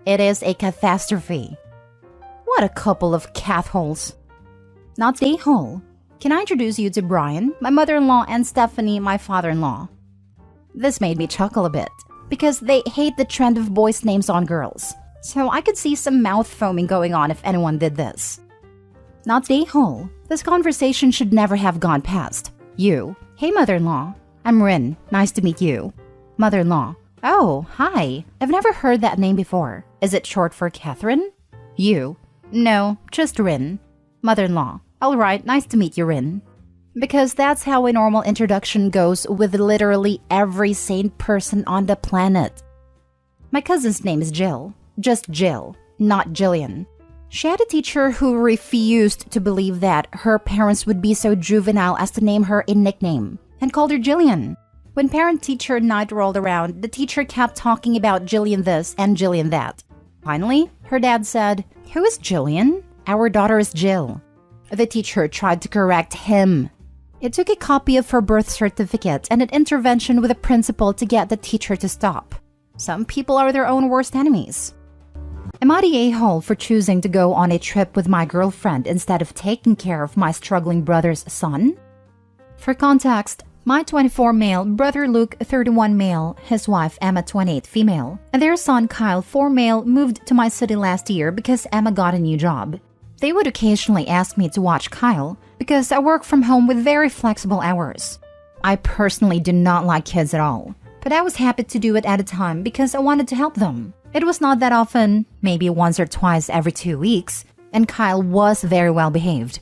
It is a catastrophe. What a couple of Kath holes. Not the a-hole. Can I introduce you to Brian, my mother-in-law, and Stephanie, my father-in-law? This made me chuckle a bit, because they hate the trend of boys' names on girls. So I could see some mouth foaming going on if anyone did this. Not the a-hole. This conversation should never have gone past. You. Hey, mother-in-law. I'm Rin. Nice to meet you. Mother-in-law. Oh, hi. I've never heard that name before. Is it short for Catherine? You. No, just Rin. Mother-in-law. All right, nice to meet you, Rin. Because that's how a normal introduction goes with literally every sane person on the planet. My cousin's name is Jill. Just Jill, not Jillian. She had a teacher who refused to believe that her parents would be so juvenile as to name her a nickname, and called her Jillian. When parent-teacher night rolled around, the teacher kept talking about Jillian this and Jillian that. Finally, her dad said, "Who is Jillian? Our daughter is Jill." The teacher tried to correct him. It took a copy of her birth certificate and an intervention with a principal to get the teacher to stop. Some people are their own worst enemies. Am I the a-hole for choosing to go on a trip with my girlfriend instead of taking care of my struggling brother's son? For context, my 24 male, brother Luke 31 male, his wife Emma 28 female, and their son Kyle 4 male moved to my city last year because Emma got a new job. They would occasionally ask me to watch Kyle because I work from home with very flexible hours. I personally do not like kids at all. but I was happy to do it at a time because I wanted to help them. It was not that often, maybe once or twice every 2 weeks, and Kyle was very well behaved.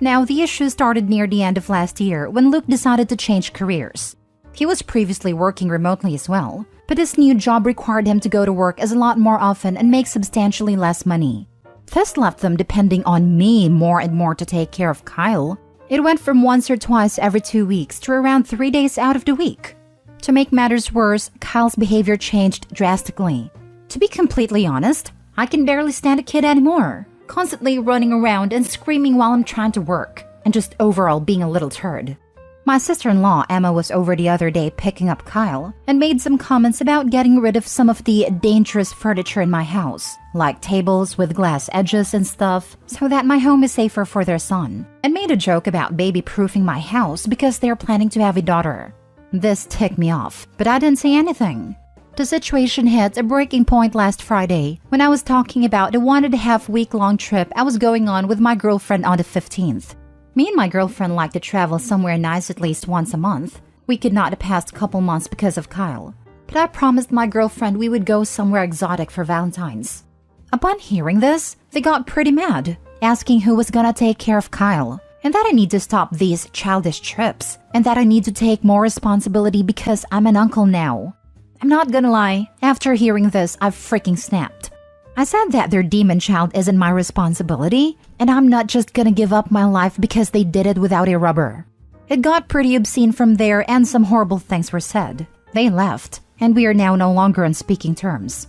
Now, the issue started near the end of last year when Luke decided to change careers. He was previously working remotely as well, but his new job required him to go to work a lot more often and make substantially less money. This left them depending on me more and more to take care of Kyle. It went from once or twice every 2 weeks to around 3 days out of the week. To make matters worse, Kyle's behavior changed drastically. To be completely honest, I can barely stand a kid anymore, constantly running around and screaming while I'm trying to work, and just overall being a little turd. My sister-in-law, Emma, was over the other day picking up Kyle and made some comments about getting rid of some of the dangerous furniture in my house, like tables with glass edges and stuff, so that my home is safer for their son, and made a joke about baby-proofing my house because they're planning to have a daughter. This ticked me off, but I didn't say anything. The situation hit a breaking point last Friday when I was talking about the 1.5-week-long trip I was going on with my girlfriend on the 15th. Me and my girlfriend like to travel somewhere nice at least once a month. We could not the past couple months because of Kyle, but I promised my girlfriend we would go somewhere exotic for Valentine's. Upon hearing this, they got pretty mad, asking who was gonna take care of Kyle, and that I need to stop these childish trips, and that I need to take more responsibility because I'm an uncle now. I'm not gonna lie, after hearing this, I've freaking snapped. I said that their demon child isn't my responsibility, and I'm not just gonna give up my life because they did it without a rubber. It got pretty obscene from there and some horrible things were said. They left, and we are now no longer on speaking terms.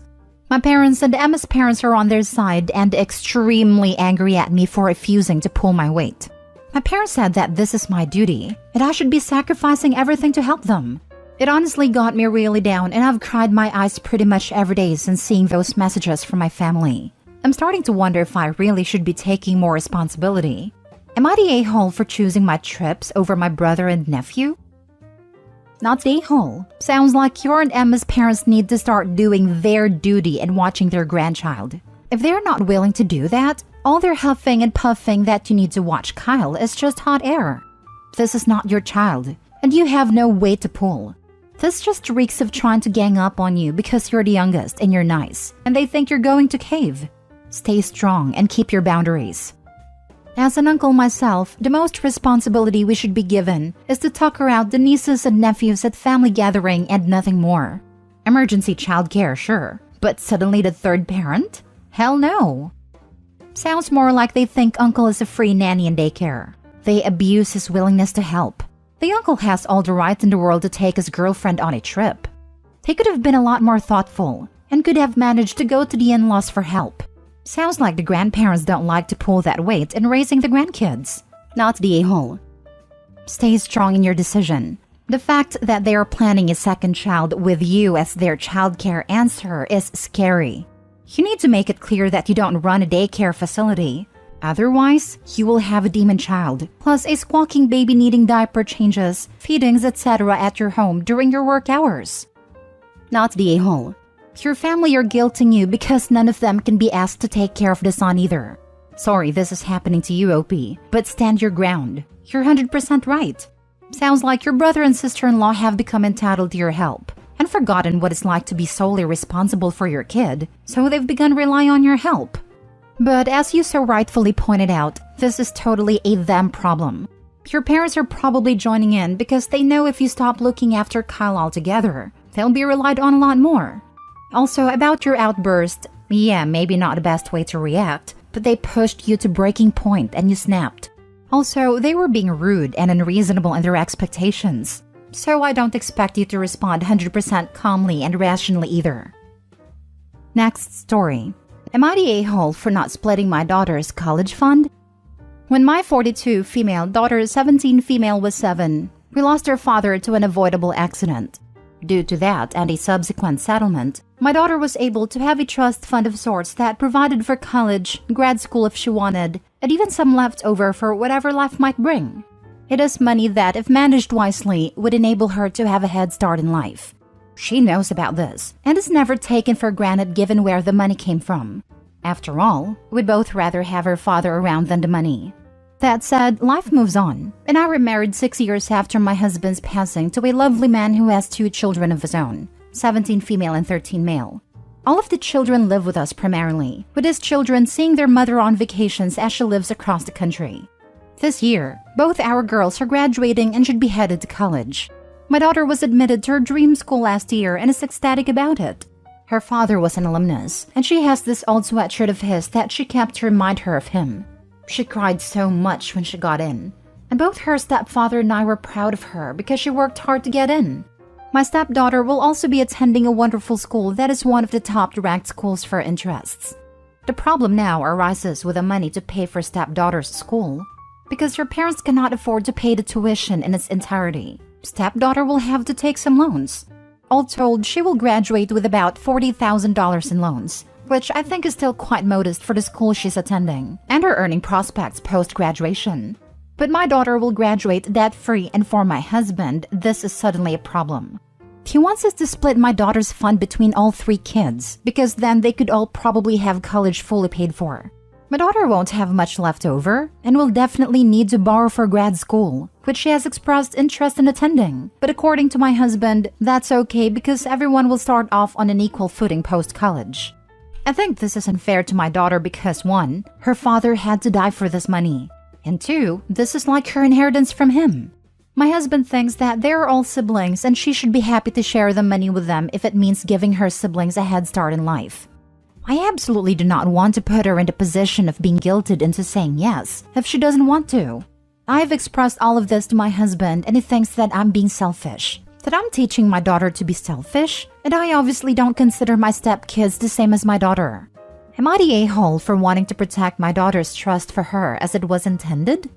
My parents and Emma's parents are on their side and extremely angry at me for refusing to pull my weight. My parents said that this is my duty, and I should be sacrificing everything to help them. It honestly got me really down, and I've cried my eyes pretty much every day since seeing those messages from my family. I'm starting to wonder if I really should be taking more responsibility. Am I the a-hole for choosing my trips over my brother and nephew? Not the a-hole. Sounds like your and Emma's parents need to start doing their duty and watching their grandchild. If they're not willing to do that, all their huffing and puffing that you need to watch Kyle is just hot air. This is not your child, and you have no weight to pull. This just reeks of trying to gang up on you because you're the youngest and you're nice, and they think you're going to cave. Stay strong and keep your boundaries. As an uncle myself, the most responsibility we should be given is to tucker out the nieces and nephews at family gathering and nothing more. Emergency childcare, sure, but suddenly the third parent? Hell no. Sounds more like they think uncle is a free nanny in daycare. They abuse his willingness to help. The uncle has all the right in the world to take his girlfriend on a trip. He could have been a lot more thoughtful and could have managed to go to the in-laws for help. Sounds like the grandparents don't like to pull that weight in raising the grandkids. Not the a-hole. Stay strong in your decision. The fact that they are planning a second child with you as their childcare answer is scary. You need to make it clear that you don't run a daycare facility. Otherwise, you will have a demon child, plus a squawking baby needing diaper changes, feedings, etc. at your home during your work hours. Not the a-hole. Your family are guilting you because none of them can be asked to take care of the son either. Sorry this is happening to you, OP, but stand your ground. You're 100% right. Sounds like your brother and sister-in-law have become entitled to your help and forgotten what it's like to be solely responsible for your kid, so they've begun to rely on your help. But as you so rightfully pointed out, this is totally a them problem. Your parents are probably joining in because they know if you stop looking after Kyle altogether, they'll be relied on a lot more. Also, about your outburst, yeah, maybe not the best way to react, but they pushed you to breaking point and you snapped. Also, they were being rude and unreasonable in their expectations, so I don't expect you to respond 100% calmly and rationally either. Next story. Am I the a-hole for not splitting my daughter's college fund? When my 42 female daughter 17 female was 7, we lost her father to an avoidable accident. Due to that and a subsequent settlement, my daughter was able to have a trust fund of sorts that provided for college, grad school if she wanted, and even some left over for whatever life might bring. It is money that, if managed wisely, would enable her to have a head start in life. She knows about this, and is never taken for granted given where the money came from. After all, we'd both rather have her father around than the money. That said, life moves on, and I remarried 6 years after my husband's passing to a lovely man who has 2 children of his own, 17 female and 13 male. All of the children live with us primarily, with his children seeing their mother on vacations as she lives across the country. This year, both our girls are graduating and should be headed to college. My daughter was admitted to her dream school last year and is ecstatic about it. Her father was an alumnus, and she has this old sweatshirt of his that she kept to remind her of him. She cried so much when she got in, and both her stepfather and I were proud of her because she worked hard to get in. My stepdaughter will also be attending a wonderful school that is one of the top-ranked schools for her interests. The problem now arises with the money to pay for stepdaughter's school, because her parents cannot afford to pay the tuition in its entirety. Stepdaughter will have to take some loans. All told, she will graduate with about $40,000 in loans, which I think is still quite modest for the school she's attending, and her earning prospects post-graduation. But my daughter will graduate debt-free, and for my husband, this is suddenly a problem. He wants us to split my daughter's fund between all 3 kids, because then they could all probably have college fully paid for. My daughter won't have much left over, and will definitely need to borrow for grad school, which she has expressed interest in attending. But according to my husband, that's okay because everyone will start off on an equal footing post-college. I think this is unfair to my daughter because 1, her father had to die for this money, and 2, this is like her inheritance from him. My husband thinks that they are all siblings and she should be happy to share the money with them if it means giving her siblings a head start in life. I absolutely do not want to put her in the position of being guilted into saying yes if she doesn't want to. I've expressed all of this to my husband and he thinks that I'm being selfish, that I'm teaching my daughter to be selfish, and I obviously don't consider my stepkids the same as my daughter. Am I the a-hole for wanting to protect my daughter's trust for her as it was intended?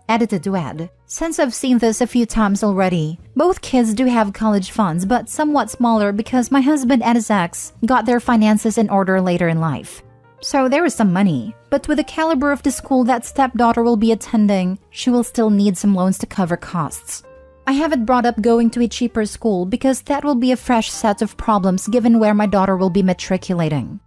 Edited to add, since I've seen this a few times already, both kids do have college funds but somewhat smaller because my husband and his ex got their finances in order later in life. So there is some money, but with the caliber of the school that stepdaughter will be attending, she will still need some loans to cover costs. I haven't brought up going to a cheaper school because that will be a fresh set of problems given where my daughter will be matriculating.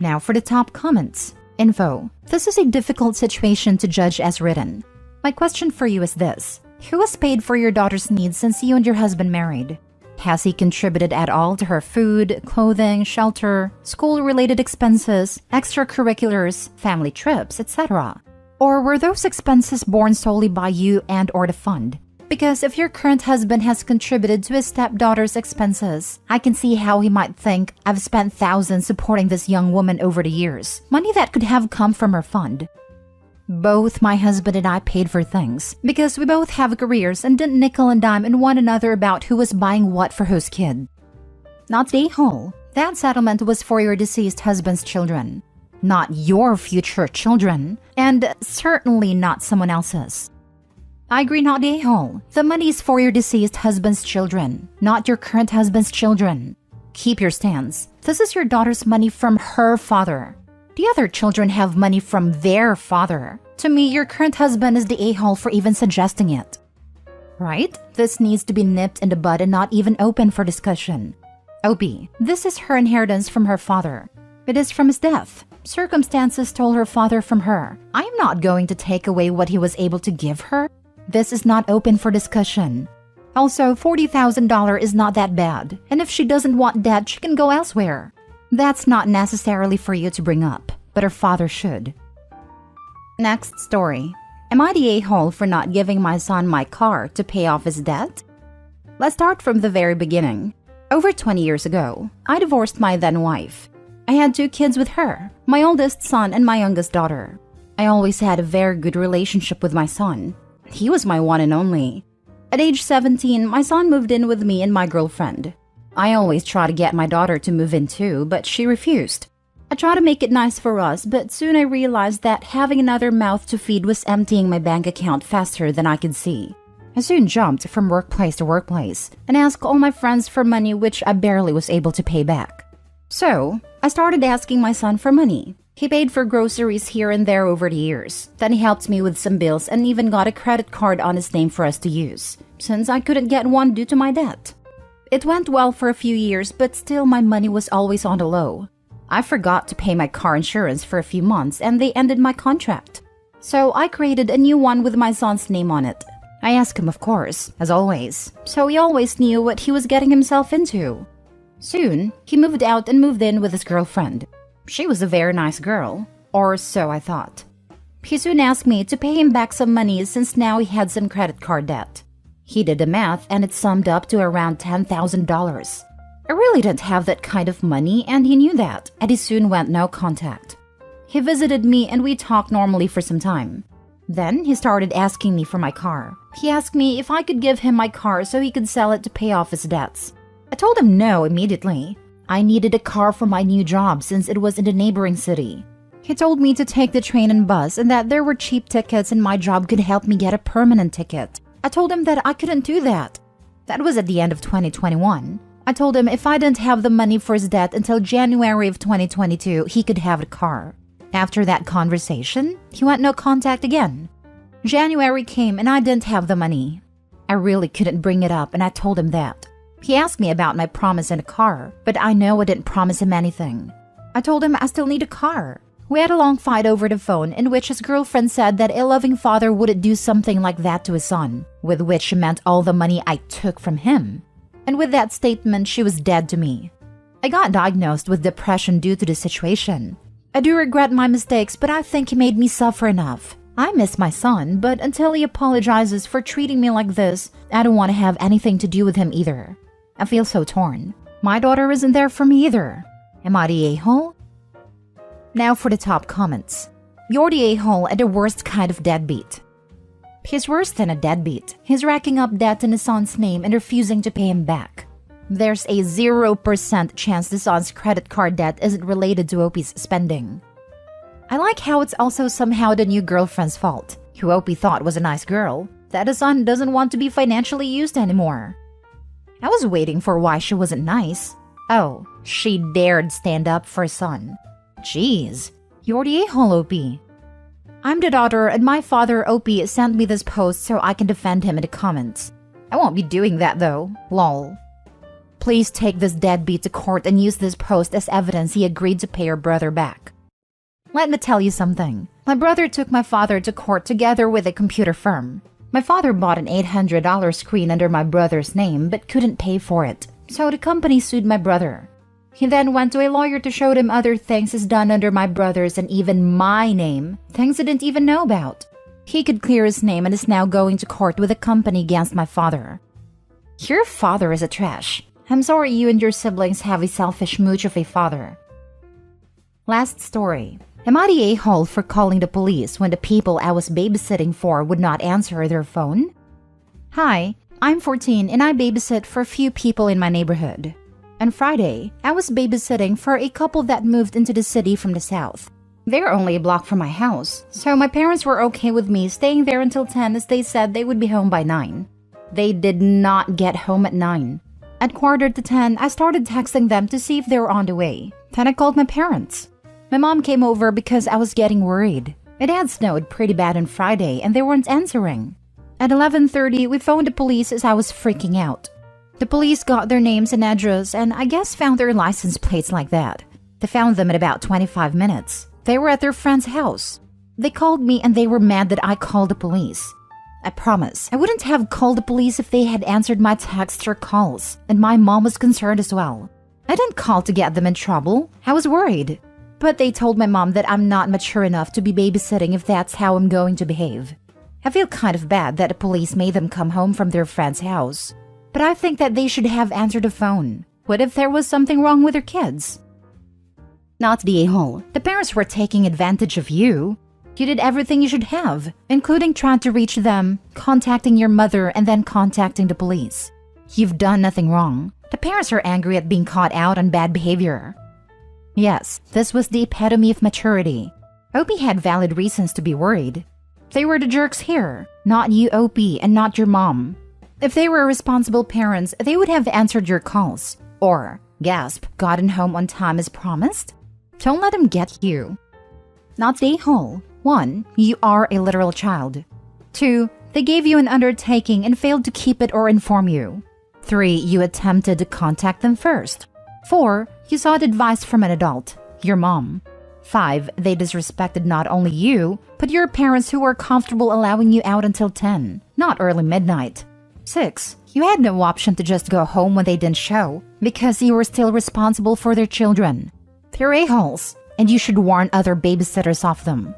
Now for the top comments. Info. This is a difficult situation to judge as written. My question for you is this. Who has paid for your daughter's needs since you and your husband married? Has he contributed at all to her food, clothing, shelter, school-related expenses, extracurriculars, family trips, etc.? Or were those expenses borne solely by you and or the fund? Because if your current husband has contributed to his stepdaughter's expenses, I can see how he might think, I've spent thousands supporting this young woman over the years, money that could have come from her fund. Both my husband and I paid for things, because we both have careers and didn't nickel and dime in one another about who was buying what for whose kid. Not the a-hole. That settlement was for your deceased husband's children, not your future children, and certainly not someone else's. I agree, not the a-hole. The money is for your deceased husband's children, not your current husband's children. Keep your stance. This is your daughter's money from her father. The other children have money from their father. To me, your current husband is the a-hole for even suggesting it. Right? This needs to be nipped in the bud and not even open for discussion. OP. This is her inheritance from her father. It is from his death. Circumstances stole her father from her. I am not going to take away what he was able to give her. This is not open for discussion. Also, $40,000 is not that bad, and if she doesn't want that, she can go elsewhere. That's not necessarily for you to bring up, but her father should. Next story. Am I the a-hole for not giving my son my car to pay off his debt? Let's start from the very beginning. Over 20 years ago, I divorced my then wife. I had 2 kids with her, my oldest son and my youngest daughter. I always had a very good relationship with my son. He was my one and only. At age 17, my son moved in with me and my girlfriend. I always try to get my daughter to move in too, but she refused. I tried to make it nice for us, but soon I realized that having another mouth to feed was emptying my bank account faster than I could see. I soon jumped from workplace to workplace and asked all my friends for money which I barely was able to pay back. So, I started asking my son for money. He paid for groceries here and there over the years. Then he helped me with some bills and even got a credit card on his name for us to use, since I couldn't get one due to my debt. It went well for a few years, but still my money was always on the low. I forgot to pay my car insurance for a few months and they ended my contract. So I created a new one with my son's name on it. I asked him, of course, as always, so he always knew what he was getting himself into. Soon, he moved out and moved in with his girlfriend. She was a very nice girl, or so I thought. He soon asked me to pay him back some money since now he had some credit card debt. He did the math and it summed up to around $10,000. I really didn't have that kind of money and he knew that, and he soon went no contact. He visited me and we talked normally for some time. Then he started asking me for my car. He asked me if I could give him my car so he could sell it to pay off his debts. I told him no immediately. I needed a car for my new job since it was in the neighboring city. He told me to take the train and bus and that there were cheap tickets and my job could help me get a permanent ticket. I told him that I couldn't do that. That was at the end of 2021. I told him if I didn't have the money for his debt until January of 2022, he could have the car. After that conversation, he went no contact again. January came and I didn't have the money. I really couldn't bring it up and I told him that. He asked me about my promise and a car, but I know I didn't promise him anything. I told him I still need a car. We had a long fight over the phone in which his girlfriend said that a loving father wouldn't do something like that to his son, with which she meant all the money I took from him. And with that statement, she was dead to me. I got diagnosed with depression due to the situation. I do regret my mistakes, but I think he made me suffer enough. I miss my son, but until he apologizes for treating me like this, I don't want to have anything to do with him either. I feel so torn. My daughter isn't there for me either. Am I the a-hole? Now for the top comments. You're the a-hole and the worst kind of deadbeat. He's worse than a deadbeat. He's racking up debt in his son's name and refusing to pay him back. There's a 0% chance the son's credit card debt isn't related to Opie's spending. I like how it's also somehow the new girlfriend's fault, who Opie thought was a nice girl, that the son doesn't want to be financially used anymore. I was waiting for why she wasn't nice. Oh, she dared stand up for her son. Jeez, you're the a-hole, Opie. I'm the daughter and my father, Opie, sent me this post so I can defend him in the comments. I won't be doing that though, lol. Please take this deadbeat to court and use this post as evidence he agreed to pay your brother back. Let me tell you something. My brother took my father to court together with a computer firm. My father bought an $800 screen under my brother's name but couldn't pay for it, so the company sued my brother. He then went to a lawyer to show them other things he's done under my brother's and even my name, things he didn't even know about. He could clear his name and is now going to court with a company against my father. Your father is a trash. I'm sorry you and your siblings have a selfish mooch of a father. Last story. Am I the a-hole for calling the police when the people I was babysitting for would not answer their phone? Hi, I'm 14 and I babysit for a few people in my neighborhood. On Friday, I was babysitting for a couple that moved into the city from the south. They're only a block from my house, so my parents were okay with me staying there until 10 as they said they would be home by 9. They did not get home at 9. At 9:45, I started texting them to see if they were on the way. Then I called my parents. My mom came over because I was getting worried. It had snowed pretty bad on Friday and they weren't answering. At 11:30, we phoned the police as I was freaking out. The police got their names and address and I guess found their license plates like that. They found them in about 25 minutes. They were at their friend's house. They called me and they were mad that I called the police. I promise, I wouldn't have called the police if they had answered my texts or calls, and my mom was concerned as well. I didn't call to get them in trouble. I was worried. But they told my mom that I'm not mature enough to be babysitting if that's how I'm going to behave. I feel kind of bad that the police made them come home from their friend's house. But I think that they should have answered the phone. What if there was something wrong with their kids? Not the a-hole. The parents were taking advantage of you. You did everything you should have, including trying to reach them, contacting your mother, and then contacting the police. You've done nothing wrong. The parents are angry at being caught out on bad behavior. Yes, this was the epitome of maturity. Opie had valid reasons to be worried. They were the jerks here, not you, Opie, and not your mom. If they were responsible parents, they would have answered your calls. Or, gasp, gotten home on time as promised? Don't let them get you. Not the a-hole. 1. You are a literal child. 2. They gave you an undertaking and failed to keep it or inform you. 3. You attempted to contact them first. 4. You sought advice from an adult, your mom. 5. They disrespected not only you, but your parents who were comfortable allowing you out until 10, not early midnight. 6. You had no option to just go home when they didn't show, because you were still responsible for their children. They're a-holes, and you should warn other babysitters off them.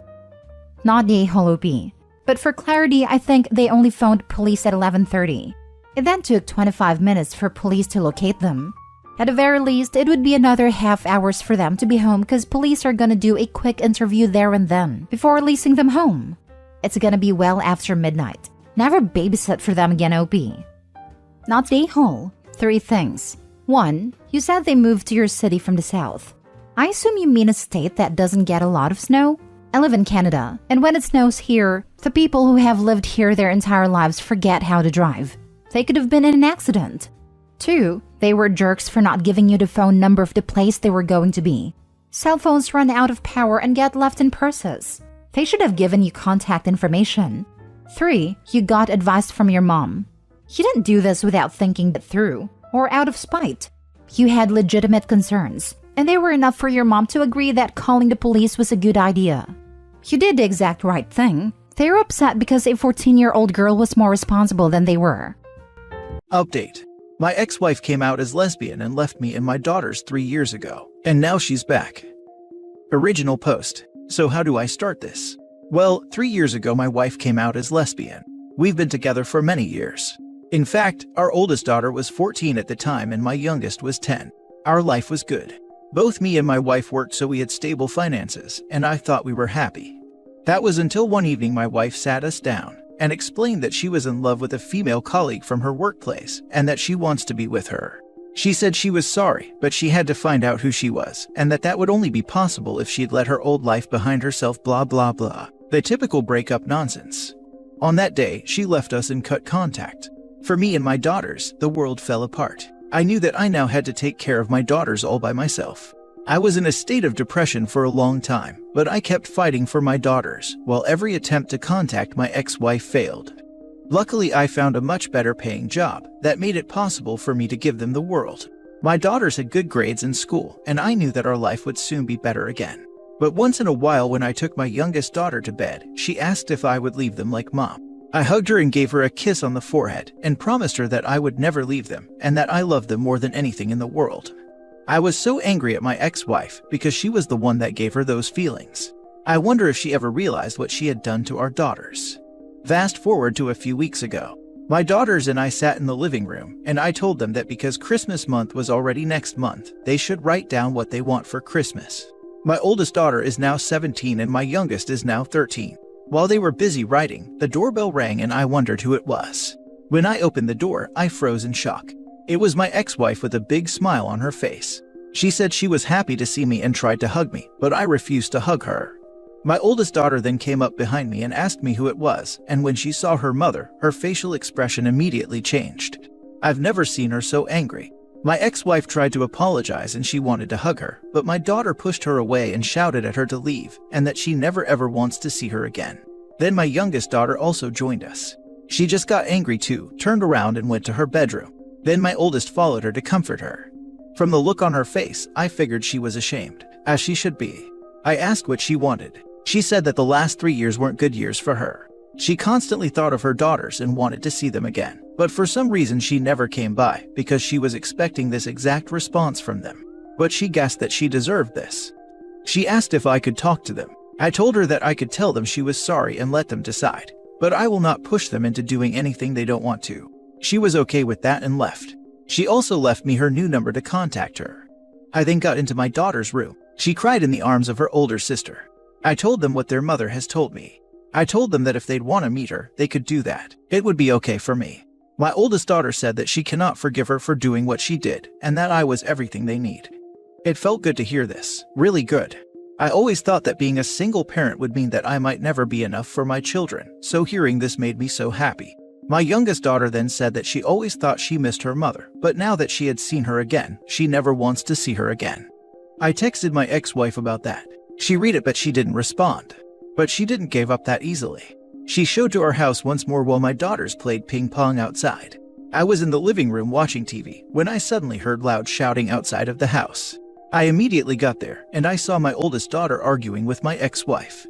Not the a-hole OP. But for clarity, I think they only phoned police at 11:30. It then took 25 minutes for police to locate them. At the very least, it would be another half hours for them to be home because police are gonna do a quick interview there and then before releasing them home. It's gonna be well after midnight. Never babysit for them again, OP. Not the a-hole. 3 things. 1. You said they moved to your city from the south. I assume you mean a state that doesn't get a lot of snow? I live in Canada, and when it snows here, the people who have lived here their entire lives forget how to drive. They could have been in an accident. 2. They were jerks for not giving you the phone number of the place they were going to be. Cell phones run out of power and get left in purses. They should have given you contact information. 3. You got advice from your mom. You didn't do this without thinking it through, or out of spite. You had legitimate concerns, and they were enough for your mom to agree that calling the police was a good idea. You did the exact right thing. They were upset because a 14-year-old girl was more responsible than they were. Update. My ex-wife came out as lesbian and left me and my daughters 3 years ago, and now she's back. Original post. So how do I start this? Well, 3 years ago my wife came out as lesbian. We've been together for many years. In fact, our oldest daughter was 14 at the time and my youngest was 10. Our life was good. Both me and my wife worked so we had stable finances, and I thought we were happy. That was until one evening my wife sat us down and explained that she was in love with a female colleague from her workplace and that she wants to be with her. She said she was sorry, but she had to find out who she was and that would only be possible if she'd let her old life behind herself, blah blah blah. The typical breakup nonsense. On that day, she left us and cut contact. For me and my daughters, the world fell apart. I knew that I now had to take care of my daughters all by myself. I was in a state of depression for a long time, but I kept fighting for my daughters, while every attempt to contact my ex-wife failed. Luckily, I found a much better paying job that made it possible for me to give them the world. My daughters had good grades in school, and I knew that our life would soon be better again. But once in a while when I took my youngest daughter to bed, she asked if I would leave them like Mom. I hugged her and gave her a kiss on the forehead and promised her that I would never leave them and that I loved them more than anything in the world. I was so angry at my ex-wife because she was the one that gave her those feelings. I wonder if she ever realized what she had done to our daughters. Fast forward to a few weeks ago. My daughters and I sat in the living room, and I told them that because Christmas month was already next month, they should write down what they want for Christmas. My oldest daughter is now 17 and my youngest is now 13. While they were busy writing, the doorbell rang and I wondered who it was. When I opened the door, I froze in shock. It was my ex-wife with a big smile on her face. She said she was happy to see me and tried to hug me, but I refused to hug her. My oldest daughter then came up behind me and asked me who it was, and when she saw her mother, her facial expression immediately changed. I've never seen her so angry. My ex-wife tried to apologize and she wanted to hug her, but my daughter pushed her away and shouted at her to leave and that she never ever wants to see her again. Then my youngest daughter also joined us. She just got angry too, turned around and went to her bedroom. Then my oldest followed her to comfort her. From the look on her face, I figured she was ashamed, as she should be. I asked what she wanted. She said that the last 3 years weren't good years for her. She constantly thought of her daughters and wanted to see them again, but for some reason she never came by because she was expecting this exact response from them. But she guessed that she deserved this. She asked if I could talk to them. I told her that I could tell them she was sorry and let them decide, but I will not push them into doing anything they don't want to. She was okay with that and left. She also left me her new number to contact her. I then got into my daughter's room. She cried in the arms of her older sister. I told them what their mother has told me. I told them that if they'd want to meet her, they could do that. It would be okay for me. My oldest daughter said that she cannot forgive her for doing what she did, and that I was everything they need. It felt good to hear this, really good. I always thought that being a single parent would mean that I might never be enough for my children, so hearing this made me so happy. My youngest daughter then said that she always thought she missed her mother, but now that she had seen her again, she never wants to see her again. I texted my ex-wife about that. She read it but she didn't respond. But she didn't give up that easily. She showed to our house once more while my daughters played ping pong outside. I was in the living room watching TV when I suddenly heard loud shouting outside of the house. I immediately got there, and I saw my oldest daughter arguing with my ex-wife.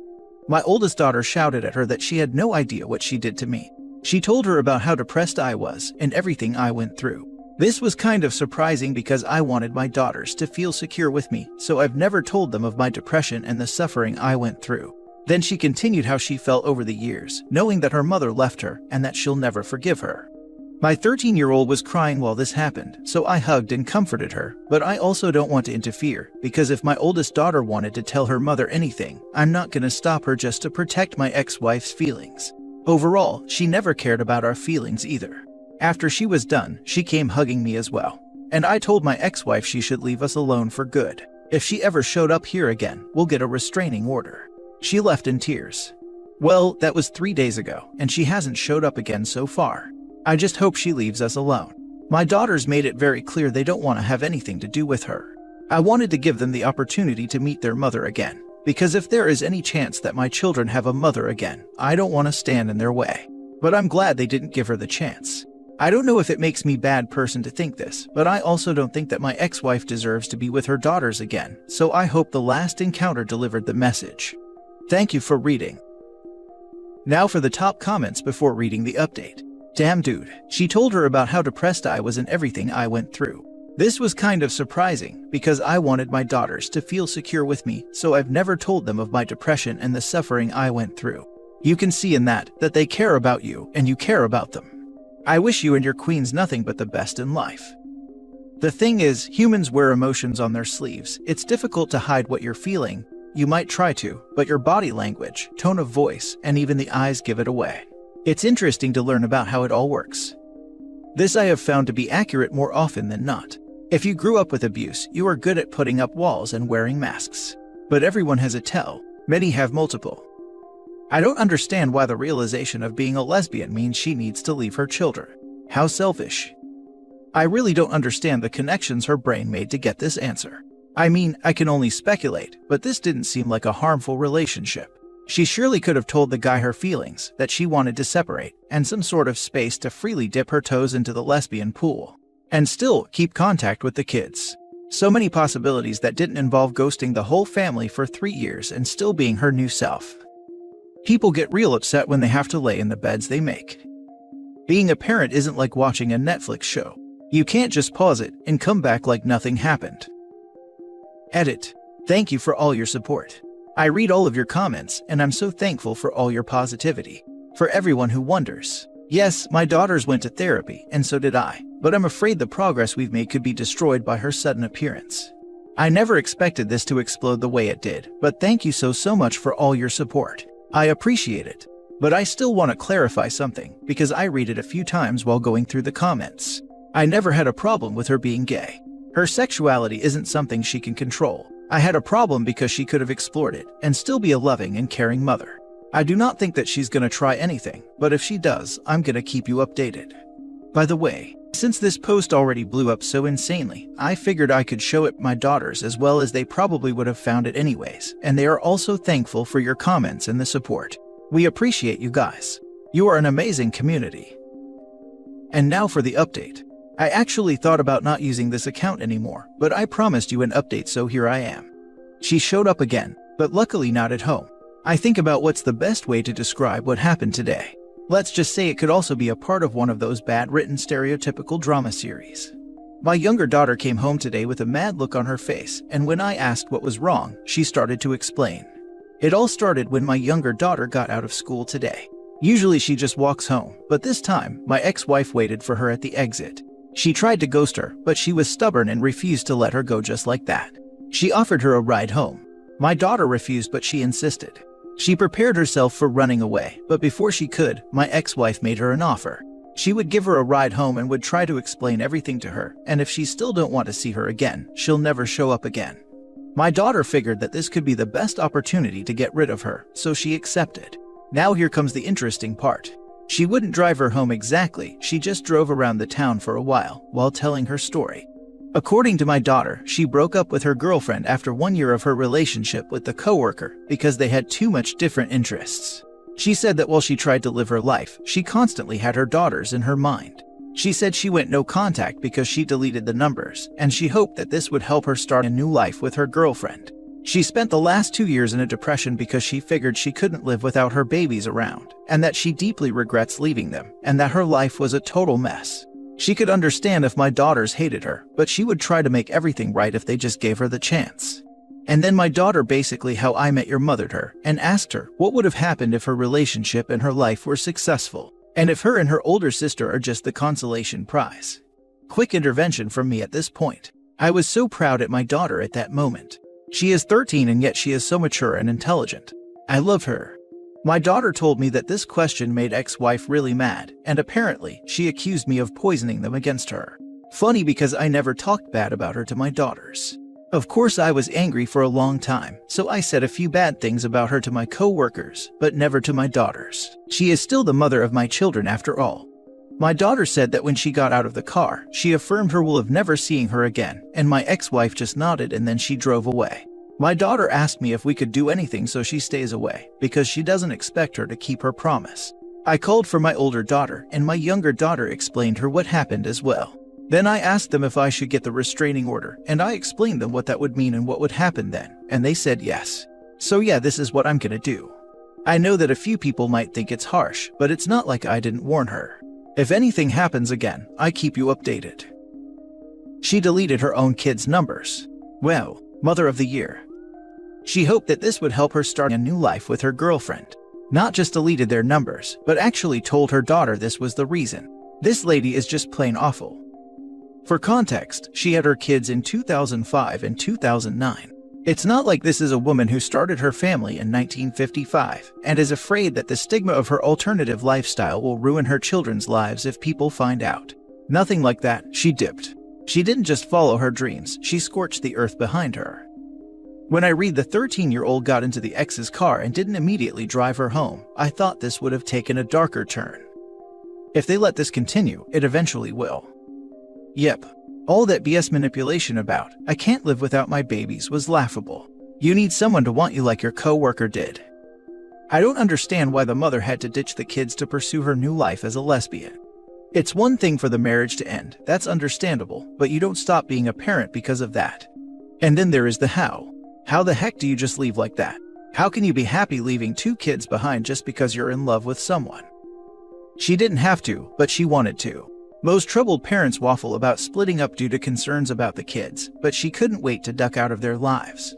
My oldest daughter shouted at her that she had no idea what she did to me. She told her about how depressed I was and everything I went through. This was kind of surprising because I wanted my daughters to feel secure with me, so I've never told them of my depression and the suffering I went through. Then she continued how she felt over the years, knowing that her mother left her and that she'll never forgive her. My 13-year-old was crying while this happened, so I hugged and comforted her, but I also don't want to interfere, because if my oldest daughter wanted to tell her mother anything, I'm not gonna stop her just to protect my ex-wife's feelings. Overall, she never cared about our feelings either. After she was done, she came hugging me as well. And I told my ex-wife she should leave us alone for good. If she ever showed up here again, we'll get a restraining order. She left in tears. Well, that was 3 days ago, and she hasn't showed up again so far. I just hope she leaves us alone. My daughters made it very clear they don't want to have anything to do with her. I wanted to give them the opportunity to meet their mother again, because if there is any chance that my children have a mother again, I don't want to stand in their way. But I'm glad they didn't give her the chance. I don't know if it makes me a bad person to think this, but I also don't think that my ex-wife deserves to be with her daughters again, so I hope the last encounter delivered the message. Thank you for reading. Now for the top comments before reading the update. Damn dude, she told her about how depressed I was and everything I went through. This was kind of surprising, because I wanted my daughters to feel secure with me, so I've never told them of my depression and the suffering I went through. You can see in that they care about you and you care about them. I wish you and your queens nothing but the best in life. The thing is, humans wear emotions on their sleeves. It's difficult to hide what you're feeling. You might try to, but your body language, tone of voice, and even the eyes give it away. It's interesting to learn about how it all works. This I have found to be accurate more often than not. If you grew up with abuse, you are good at putting up walls and wearing masks. But everyone has a tell. Many have multiple. I don't understand why the realization of being a lesbian means she needs to leave her children. How selfish. I really don't understand the connections her brain made to get this answer. I mean, I can only speculate, but this didn't seem like a harmful relationship. She surely could have told the guy her feelings, that she wanted to separate, and some sort of space to freely dip her toes into the lesbian pool. And still keep contact with the kids. So many possibilities that didn't involve ghosting the whole family for 3 years and still being her new self. People get real upset when they have to lay in the beds they make. Being a parent isn't like watching a Netflix show. You can't just pause it and come back like nothing happened. Edit. Thank you for all your support. I read all of your comments, and I'm so thankful for all your positivity. For everyone who wonders. Yes, my daughters went to therapy, and so did I, but I'm afraid the progress we've made could be destroyed by her sudden appearance. I never expected this to explode the way it did, but thank you so much for all your support. I appreciate it. But I still want to clarify something, because I read it a few times while going through the comments. I never had a problem with her being gay. Her sexuality isn't something she can control. I had a problem because she could have explored it and still be a loving and caring mother. I do not think that she's gonna try anything, but if she does, I'm gonna keep you updated. By the way, since this post already blew up so insanely, I figured I could show it my daughters as well as they probably would have found it anyways, and they are also thankful for your comments and the support. We appreciate you guys. You are an amazing community. And now for the update. I actually thought about not using this account anymore, but I promised you an update, so here I am. She showed up again, but luckily not at home. I think about what's the best way to describe what happened today. Let's just say it could also be a part of one of those bad-written stereotypical drama series. My younger daughter came home today with a mad look on her face, and when I asked what was wrong, she started to explain. It all started when my younger daughter got out of school today. Usually she just walks home, but this time, my ex-wife waited for her at the exit. She tried to ghost her, but she was stubborn and refused to let her go just like that. She offered her a ride home. My daughter refused, but she insisted. She prepared herself for running away, but before she could, my ex-wife made her an offer. She would give her a ride home and would try to explain everything to her, and if she still don't want to see her again, she'll never show up again. My daughter figured that this could be the best opportunity to get rid of her, so she accepted. Now here comes the interesting part. She wouldn't drive her home exactly, she just drove around the town for a while telling her story. According to my daughter, she broke up with her girlfriend after 1 year of her relationship with the coworker because they had too much different interests. She said that while she tried to live her life, she constantly had her daughters in her mind. She said she went no contact because she deleted the numbers, and she hoped that this would help her start a new life with her girlfriend. She spent the last 2 years in a depression because she figured she couldn't live without her babies around, and that she deeply regrets leaving them, and that her life was a total mess. She could understand if my daughters hated her, but she would try to make everything right if they just gave her the chance. And then my daughter basically How I Met Your Mothered her and asked her what would have happened if her relationship and her life were successful, and if her and her older sister are just the consolation prize. Quick intervention from me at this point. I was so proud at my daughter at that moment. She is 13 and yet she is so mature and intelligent. I love her. My daughter told me that this question made ex-wife really mad, and apparently she accused me of poisoning them against her. Funny because I never talked bad about her to my daughters. Of course I was angry for a long time, so I said a few bad things about her to my co-workers, but never to my daughters. She is still the mother of my children after all. My daughter said that when she got out of the car, she affirmed her will of never seeing her again, and my ex-wife just nodded and then she drove away. My daughter asked me if we could do anything so she stays away, because she doesn't expect her to keep her promise. I called for my older daughter, and my younger daughter explained her what happened as well. Then I asked them if I should get the restraining order, and I explained them what that would mean and what would happen then, and they said yes. So yeah, this is what I'm gonna do. I know that a few people might think it's harsh, but it's not like I didn't warn her. If anything happens again, I keep you updated. She deleted her own kids' numbers. Well, Mother of the Year. She hoped that this would help her start a new life with her girlfriend. Not just deleted their numbers, but actually told her daughter this was the reason. This lady is just plain awful. For context, she had her kids in 2005 and 2009. It's not like this is a woman who started her family in 1955 and is afraid that the stigma of her alternative lifestyle will ruin her children's lives if people find out. Nothing like that, she dipped. She didn't just follow her dreams, she scorched the earth behind her. When I read the 13-year-old got into the ex's car and didn't immediately drive her home, I thought this would have taken a darker turn. If they let this continue, it eventually will. Yep. All that BS manipulation about, I can't live without my babies, was laughable. You need someone to want you like your co-worker did. I don't understand why the mother had to ditch the kids to pursue her new life as a lesbian. It's one thing for the marriage to end, that's understandable, but you don't stop being a parent because of that. And then there is the how. How the heck do you just leave like that? How can you be happy leaving 2 kids behind just because you're in love with someone? She didn't have to, but she wanted to. Most troubled parents waffle about splitting up due to concerns about the kids, but she couldn't wait to duck out of their lives.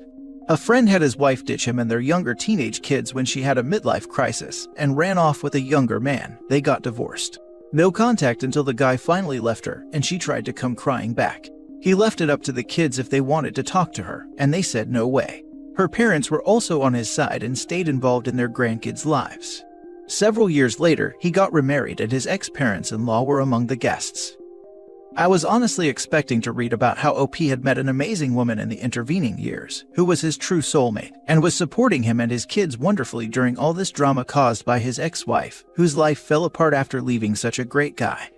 A friend had his wife ditch him and their younger teenage kids when she had a midlife crisis and ran off with a younger man. They got divorced. No contact until the guy finally left her and she tried to come crying back. He left it up to the kids if they wanted to talk to her, and they said no way. Her parents were also on his side and stayed involved in their grandkids' lives. Several years later, he got remarried and his ex-parents-in-law were among the guests. I was honestly expecting to read about how OP had met an amazing woman in the intervening years, who was his true soulmate, and was supporting him and his kids wonderfully during all this drama caused by his ex-wife, whose life fell apart after leaving such a great guy.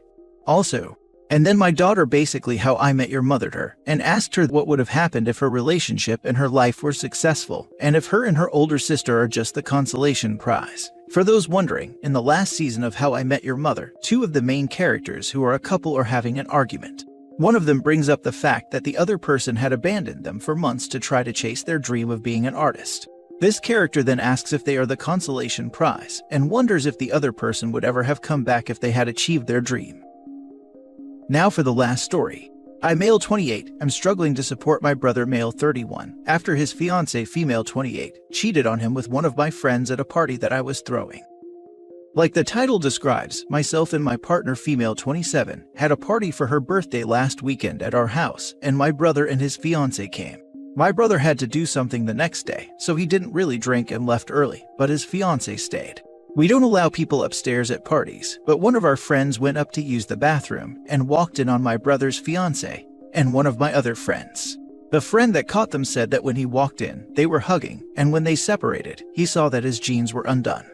Also, and then my daughter basically How I Met Your Mothered her, and asked her what would have happened if her relationship and her life were successful, and if her and her older sister are just the consolation prize. For those wondering, in the last season of How I Met Your Mother, 2 of the main characters who are a couple are having an argument. One of them brings up the fact that the other person had abandoned them for months to try to chase their dream of being an artist. This character then asks if they are the consolation prize, and wonders if the other person would ever have come back if they had achieved their dream. Now for the last story. I, male 28, am struggling to support my brother, male 31, after his fiancée, female 28, cheated on him with one of my friends at a party that I was throwing. Like the title describes, myself and my partner, female 27, had a party for her birthday last weekend at our house, and my brother and his fiancée came. My brother had to do something the next day, so he didn't really drink and left early, but his fiancée stayed. We don't allow people upstairs at parties, but one of our friends went up to use the bathroom and walked in on my brother's fiancée and one of my other friends. The friend that caught them said that when he walked in, they were hugging, and when they separated, he saw that his jeans were undone.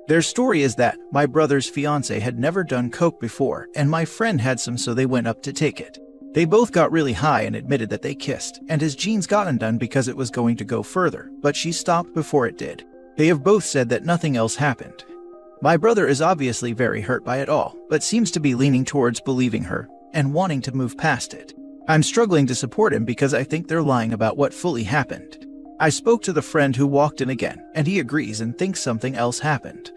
Their story is that my brother's fiancée had never done coke before, and my friend had some, so they went up to take it. They both got really high and admitted that they kissed, and his jeans got undone because it was going to go further, but she stopped before it did. They have both said that nothing else happened. My brother is obviously very hurt by it all, but seems to be leaning towards believing her and wanting to move past it. I'm struggling to support him because I think they're lying about what fully happened. I spoke to the friend who walked in again, and he agrees and thinks something else happened.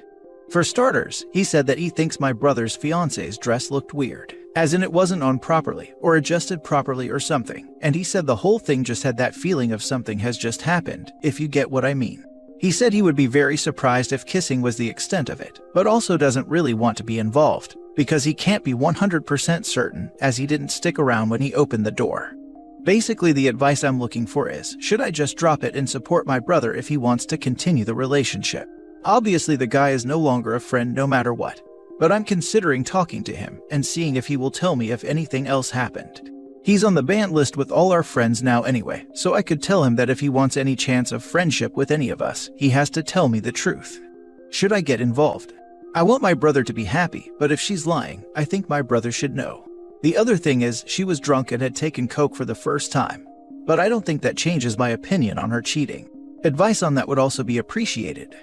For starters, he said that he thinks my brother's fiance's dress looked weird, as in it wasn't on properly or adjusted properly or something, and he said the whole thing just had that feeling of something has just happened, if you get what I mean. He said he would be very surprised if kissing was the extent of it, but also doesn't really want to be involved, because he can't be 100% certain, as he didn't stick around when he opened the door. Basically, the advice I'm looking for is, should I just drop it and support my brother if he wants to continue the relationship? Obviously, the guy is no longer a friend no matter what, but I'm considering talking to him and seeing if he will tell me if anything else happened. He's on the banned list with all our friends now anyway, so I could tell him that if he wants any chance of friendship with any of us, he has to tell me the truth. Should I get involved? I want my brother to be happy, but if she's lying, I think my brother should know. The other thing is, she was drunk and had taken coke for the first time, but I don't think that changes my opinion on her cheating. Advice on that would also be appreciated.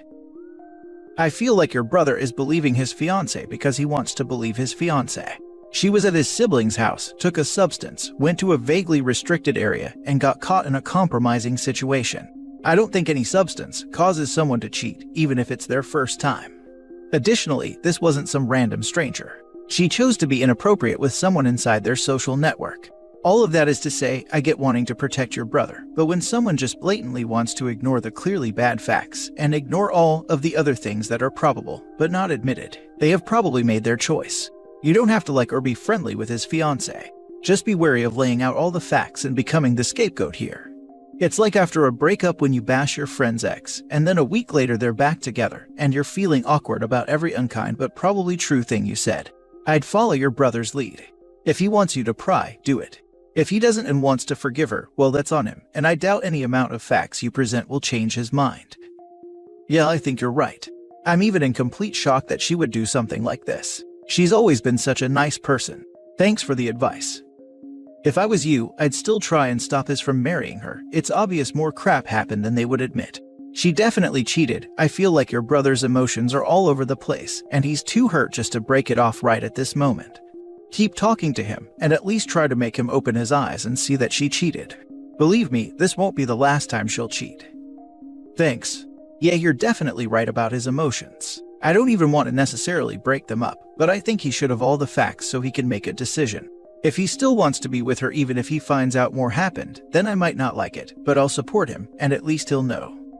I feel like your brother is believing his fiancé because he wants to believe his fiancé. She was at his sibling's house, took a substance, went to a vaguely restricted area, and got caught in a compromising situation. I don't think any substance causes someone to cheat, even if it's their first time. Additionally, this wasn't some random stranger. She chose to be inappropriate with someone inside their social network. All of that is to say, I get wanting to protect your brother, but when someone just blatantly wants to ignore the clearly bad facts and ignore all of the other things that are probable but not admitted, they have probably made their choice. You don't have to like or be friendly with his fiancé. Just be wary of laying out all the facts and becoming the scapegoat here. It's like after a breakup when you bash your friend's ex, and then a week later they're back together, and you're feeling awkward about every unkind but probably true thing you said. I'd follow your brother's lead. If he wants you to pry, do it. If he doesn't and wants to forgive her, well, that's on him, and I doubt any amount of facts you present will change his mind. Yeah, I think you're right. I'm even in complete shock that she would do something like this. She's always been such a nice person. Thanks for the advice. If I was you, I'd still try and stop us from marrying her. It's obvious more crap happened than they would admit. She definitely cheated. I feel like your brother's emotions are all over the place, and he's too hurt just to break it off right at this moment. Keep talking to him, and at least try to make him open his eyes and see that she cheated. Believe me, this won't be the last time she'll cheat. Thanks. Yeah, you're definitely right about his emotions. I don't even want to necessarily break them up, but I think he should have all the facts so he can make a decision. If he still wants to be with her even if he finds out more happened, then I might not like it, but I'll support him, and at least he'll know.